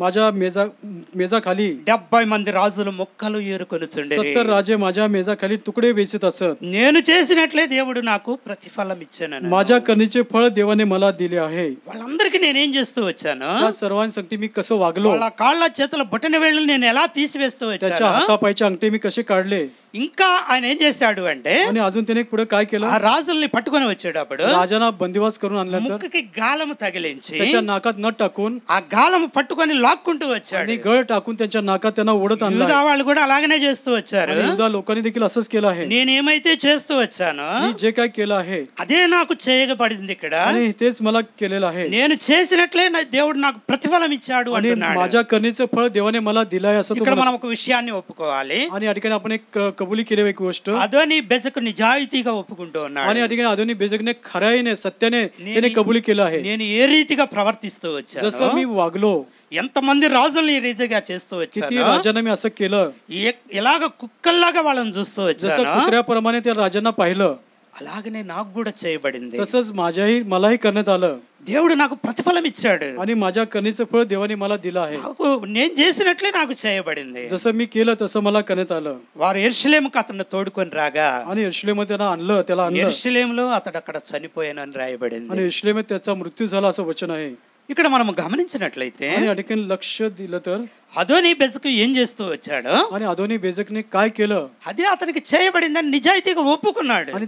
माझ्या मेजाखाली 70 మంది రాజులు ముక్కలు ఏరుకొని చుండిరి. 70 राजे माझ्या मेजाखाली तुकडे वेचत असत. నేను చేసినట్లే దేవుడు నాకు ప్రతిఫలం ఇచ్చాను. माझ्या करणीचे फळ देवाने मला दिले आहे. వాళ్ళందరికీ నేనేం చేస్తూ వచ్చాను? त्या सर्वांनी सांगते मी कसं वागलो, వాళ్ళ కాళ్ళ చేతుల బొటన వేళ్ళని నేను ఎలా తీసివేస్తూ त्याच्या వచ్చాను. हातापायचे अंगठे मी कसे काढले. ఇంకా ఆయన ఏం చేశాడు అంటే आणि अजून त्याने पुढे काय केलं, ఆ రాజుల్ని పట్టుకొని వచ్చేటప్పుడు राजांना बंदिवास करून आणल्यानंतर ముక్కుకి గాలము తగిలించి त्याच्या नाकात नट टाकून ఆ గాలము పట్టుకొని లాక్కుంటూ వచ్చాడు. आणि गळ टाकून त्यांच्या नाकात त्यांना ओढत आणला. యూదా వాళ్ళు కూడా అలాగనే చేస్తూ వచ్చారు. आणि युदा लोकांनी देखील असंच केलं आहे. నేనేమైతే చేస్తూ వచ్చానో मी जे काय केलं आहे అదే నాకు చేయబడింది. ఇక్కడ आणि तेच मला केलेलं आहे. నేను చేసినట్లే దేవుడు నాకు ప్రతిఫలం ఇచ్చాడు आणि అంటున్నాడు. माझ्या करणीचं फळ देवाने मला दिलं आहे असं ఇక్కడ మనం ఒక విషయాన్ని ఒప్పుకోవాలి. आणि या ठिकाणी आपण एक कबुली केली एक गोष्ट, అదోని బెజకు నిజాయితీగా ఒప్పుకుంటూ ఉన్నాడు. आणि या ठिकाणी अदोनी बेजकने खऱ्याने सत्याने त्याने कबुली केलं आहे. నేను ఏ రీతిగా ప్రవర్తిస్తూ వచ్చాను, जसं मी वागलो, ఎంతమంది రాజుల్ని ఈ రీతిగా చేస్తూ किती వచ్చాను, राजांना मी असं केलं, ఎలాగ కుక్కల్లాగా వాళ్ళని చూస్తూ जसं వచ్చాను, कुत्र्याप्रमाणे त्या राजांना पाहिलं అలాగనే నాకు కూడా చేయబడింది. तसंच मलाही करण्यात आलं. దేవుడు నాకు ప్రతిఫలం ఇచ్చాడు. आणि माझ्या करणीचं फळ देवाने मला दिलं आहे. నాకు నేను చేసినట్లే నాకు చేయబడింది. जसं मी केलं तसं मला करण्यात आलं. వారు యెరూషలేముకు అతన్ని తోడుకొని రాగా आणि यरूशलेममध्ये त्याला आणलं. యెరూషలేములో అతడు అక్కడ చనిపోయానని రాయబడింది. आणि यरूशलेमात त्याचा मृत्यू झाला असं वचन आहे. ఇక్కడ మనం గమనించినట్లయితే आणि या ठिकाणी लक्ष दिलं तर అదోని బెజకు ఏం చేస్తూ వచ్చాడు, आणि अदोनी बेजकने काय केलं, అదే అతనికి చేయబడిందని నిజాయితీగా ఒప్పుకున్నాడు. आणि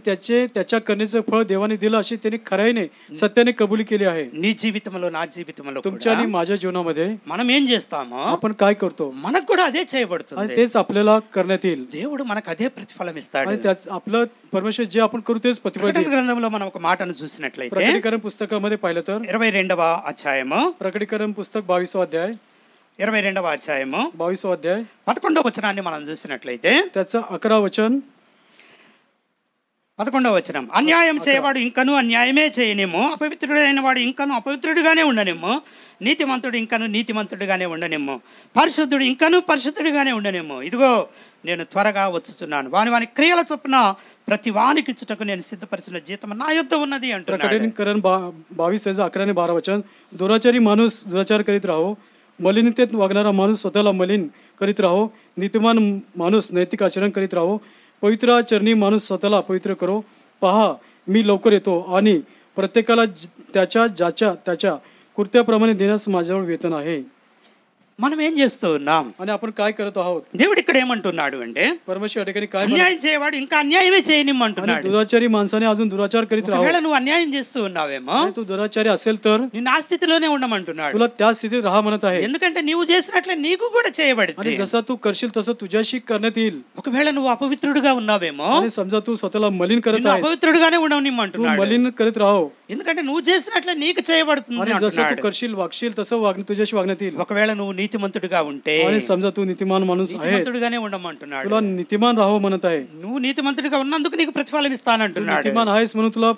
त्याच्या करणीचं फळ देवाने दिलं अशी त्यांनी खऱ्याने सत्याने कबुली केली आहे. నీ జీవితంలో నా జీవితంలో तुमच्या आणि माझ्या जीवनामध्ये మనం ఏం చేస్తామో आपण काय करतो మనకు కూడా అదే आणि చేయబడుతుంది. तेच आपल्याला करण्यात येईल. దేవుడు మనకు అదే ప్రతిఫలం ఇస్తాడు. आणि त्याच आपलं परमेश्वर जे आपण करू तेच प्रतिफळ ప్రకటన देईल. గ్రంథంలో మనం ఒక మాటను చూసినట్లయితే प्रकटीकरण पुस्तकामध्ये पाहिलं तर 22వ అధ్యాయము प्रकटीकरण पुस्तक 22वा अध्याय 22వ అధ్యాయము 22वा अध्याय 11వ వచనాన్ని మనం చూసినట్లయితే त्याचं 11 वचन 11వ వచనం, అన్యాయం చేయవాడు ఇంకను అన్యాయమే చేయనేమో, అపవిత్రుడైన వాడు ఇంకను అపవిత్రుడిగానే ఉండనేమో, నీతిమంతుడు ఇంకను నీతిమంతుడిగానే ఉండనేమో, పరిశుద్ధుడు ఇంకను పరిశుద్ధుడిగానే ఉండనేమో. ఇదిగో నేను త్వరగా వచ్చుచున్నాను, వాని క్రియల చొప్పున ప్రతి వానికి ఇచ్చుటకు నేను సిద్ధపరిచిన జీతం నా యొద్ద ఉన్నది అంటున్నాడు. प्रकटीकरण 22 11 आणि 12 वचन, दुराचारी माणूस दुराचार करीत राहो मलिनतेत वागणारा माणूस स्वतःला मलिन करीत राहो, नीतिमान माणूस नैतिक आचरण करीत राहो, पवित्र आचरणी माणूस स्वतःला पवित्र करो. पहा, मी लवकर येतो आणि प्रत्येकाला त्याच्या कृत्याप्रमाणे देण्यास माझ्याजवळ वेतन आहे. మనం ఏం చేస్తూ ఉన్నాం? आणि आपण काय करत आहोत? దేవుడు ఇక్కడ ఏమంటున్నాడు అంటే, परमेश्वर या ठिकाणी काय అన్యాయం చేయవాడు ఇంకా అన్యాయమే చేయనిమ్మంటున్నాడు. दुराचारी माणसाने अजून दुराचार करीत राहो. ఒకవేళ నువ్వు అన్యాయం చేస్తూ ఉన్నావేమో, तू दुराचारी असेल तर నిన్ను ఆ స్థితిలోనే ఉండమంటున్నాడు. तुला त्या स्थितीत राहा म्हणत आहे. ఎందుకంటే నీవు చేసినట్లే నీకు కూడా చేయబడింది. आणि जसा तू करशील तसं तुझ्याशी करण्यात येईल. ఒకవేళ నువ్వు అపవిత్రుడుగా ఉన్నావేమో, आणि समजा तू स्वतःला मलिन करत నిన్ను आहेस, అపవిత్రుడుగానే तू ఉండనిమ్మంటున్నాడు. मलिन करीत राहो. ఎందుకంటే నువ్వు చేసినట్లే నీకు చేయబడుతుంది आणि जसं तू అంటున్నాడు. करशील वागशील तसं तुझ्याशी वागण्यात येईल. ఒకవేళ నువ్వు నీతిమంతుడిగా ఉంటే, आणि समजा तू नीतिमान माणूस आहे, నీతిమంతుడిగానే ఉండమంటున్నాడు. तुला नीतिमान राहो म्हणत आहे. నువ్వు నీతిమంతుడిగా ఉన్నందుకు నీకు ప్రతిఫలం ఇస్తానంటున్నాడు. नीतिमान आहेस म्हणून तुला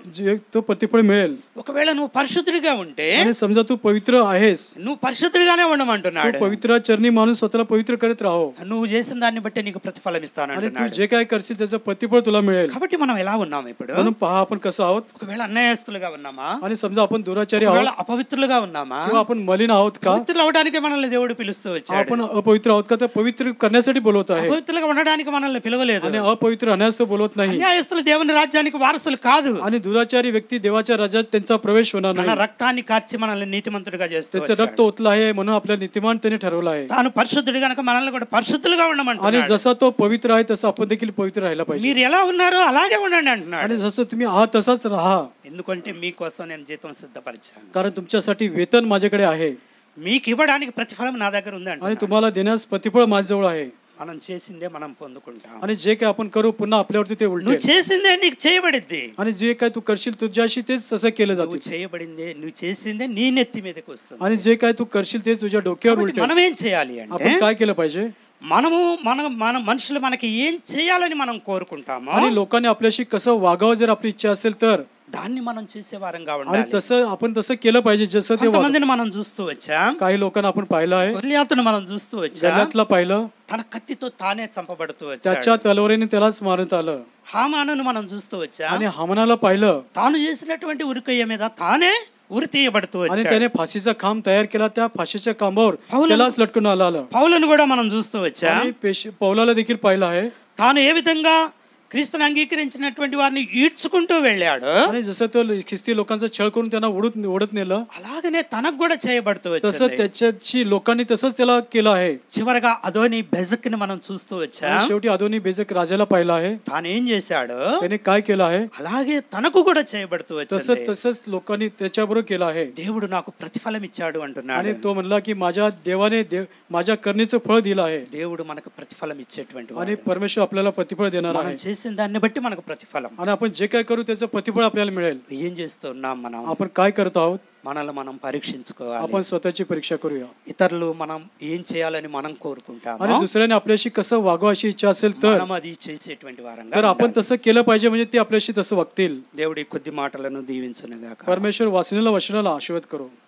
तो प्रतिफळ मिळेल. ఒకవేళ నువ్వు పరిశుద్ధుడిగా ఉంటే, आणि समजा तू पवित्र आहेस, నువ్వు పరిశుద్ధుడిగానే तू ఉండమంటున్నాడు. पवित्राचरणी माणूस स्वतःला पवित्र करत राहो. నువ్వు చేసిన దాన్ని బట్టి నీకు ప్రతిఫలం आणि तू ఇస్తానంటున్నాడు. जे काय करशील त्याचं प्रतिफळ तुला मिळेल. కాబట్టి మనం ఎలా ఉన్నాం ఇప్పుడు? म्हणून पहा आपण कसं आहोत. ఒకవేళ అన్యాయస్తులుగా ఉన్నామా? आणि समजा आपण दुराचारी ఒకవేళ आहोत అపవిత్రులుగా ఉన్నామా? किंवा आपण मलिन आहोत का, పవిత్రులు అవడానికి మనల్ని దేవుడు పిలుస్తూ వచ్చాడు. आपण अपवित्र आहोत का, तर पवित्र करण्यासाठी बोलवत आहे. అపవిత్రులుగా ఉండడానికి మనల్ని పిలవలేదు. आणि अपवित्र राहण्यास तो बोलवत नाही. అన్యాయస్తులు దేవుని రాజ్యానికి వారసులు కాదు. आणि दुराचारी व्यक्ती देवाच्या राज्यात त्यांचा प्रवेश होणार తన नाही. రక్తాన్ని కార్చి మనల్ని నీతిమంతుడిగా చేస్తూ त्याचं रक्त ओतलं आहे म्हणून आपल्या नीतिमान त्याने ठरवलं आहे. తాను పరిశుద్ధుడు గనుక మనల్ని కూడా పరిశుద్ధులుగా आणि ఉండమంటున్నాడు. जसा तो पवित्र आहे तसं आपण देखील पवित्र राहायला पाहिजे. మీరు ఎలా ఉన్నారో అలాగే ఉండండి అంటున్నాడు. आणि जसं तुम्ही आहात तसाच राहा, ఎందుకంటే మీకోసం నేను జీతం సిద్ధపరిచాను. कारण तुमच्यासाठी वेतन माझ्याकडे आहे మీకు ఇవ్వడానికి ప్రతిఫలం నా దగ్గర ఉంది आणि అంటున్నాడు. तुम्हाला देण्यास प्रतिफळ माझ्याजवळ आहे. మనం చేసిందే మనం పొందుకుంటాం. आणि जे काय आपण करू पुन्हा आपल्यावरती ते నువ్వు उलटेल. చేసిందే నీకు చేయబడిద్ది. आणि जे काय तू करशील तुझ्याशी तेच तसं केलं నువ్వు जाते. చేయబడిందే, నువ్వు చేసిందే నీ నెత్తి మీదకి వస్తుంది. आणि जे काय तू करशील ते तुझ्या डोक्यावर కాబట్టి उलटेल. మనం ఏం చేయాలి అంటే, आपण काय केलं पाहिजे? మన మనుషులు మనకి ఏం చేయాలని మనం కోరుకుంటామో, आणि लोकांनी आपल्याशी कसं वागावं जर आपली इच्छा असेल तर, దాన్ని మనం చేసే వారంగా आणि ఉండాలి. तसं आपण तसं केलं पाहिजे जसं ते वाग- కొంతమందిని మనం చూస్తూ వచ్చాం. काही लोकांना आपण पाहिलं आहे. గొల్లియాతును మనం చూస్తూ వచ్చాం. गल्ल्यातला पाहिलं, తన కత్తితో తానే చంపబడుతూ त्याच्या వచ్చాడు. तलवारीने त्यालाच मारण्यात आलं. హామానును మనం చూస్తూ వచ్చాం. आणि हामानाला पाहिलं తాను చేసినటువంటి ఉరికొయ్య మీద తానే ఉరి తీయబడుతూ आणि వచ్చాడు. त्याने फाशीचा खांब तयार केला. त्या फाशीच्या खांबावर पाऊल- त्यालाच लटकून आलं. పౌలును కూడా మనం చూస్తూ వచ్చాం. आणि पौलाला देखील पाहिलं आहे. తాను ఏ విధంగా క్రీస్తుని అంగీకరించినటువంటి వారిని ఈడ్చుకుంటూ వెళ్ళాడు, आणि जसं तो ख्रिस्ती लोकांचा छळ करून त्यांना ओढत नेलं, అలాగనే తనకు కూడా చేయబడుతూ तसं వచ్చింది. त्याच्याशी लोकांनी तसंच त्याला केलं आहे. చివరగా అదోని బెజక్ని మనం చూస్తూ వచ్చాం. आणि शेवटी अदोनी बेजक राजाला पाहिलं आहे. తాను ఏం చేశాడు, त्याने काय केलं आहे అలాగే తనకు కూడా చేయబడుతూ వచ్చింది. तसंच लोकांनी त्याच्याबरोबर केलं आहे. దేవుడు నాకు ప్రతిఫలం ఇచ్చాడు అంటున్నాడు. आणि तो म्हणला की माझ्या देवाने माझ्या करणेचं फळ दिलं आहे. దేవుడు మనకు ప్రతిఫలం ఇచ్చేటువంటి आणि వాడు. परमेश्वर आपल्याला प्रतिफळ देणार మనం आहे. చేసిన దాన్ని బట్టి మనకు ప్రతిఫలం. आणि आपण जे काय करू त्याचं प्रतिफळ आपल्याला मिळेल. ఏం చేస్తున్నాం మనం? आपण काय करत आहोत మనల్ని మనం పరీక్షించుకోవాలి. आपण स्वतःची परीक्षा करूया. ఇతరులు మనం ఏం చేయాలని మనం కోరుకుంటాము, आणि दुसऱ्याने आपल्याशी कसं वागावं अशी इच्छा असेल तर మనం అది చేసేటువంటి వారంగా तर आपण ఉండాలి. तसं केलं पाहिजे म्हणजे ते आपल्याशी तसं वागतील. దేవుడి కొద్ది మాటలను దీవించునుగాక. परमेश्वर वाचनेला वचनाला आशीर्वाद करो.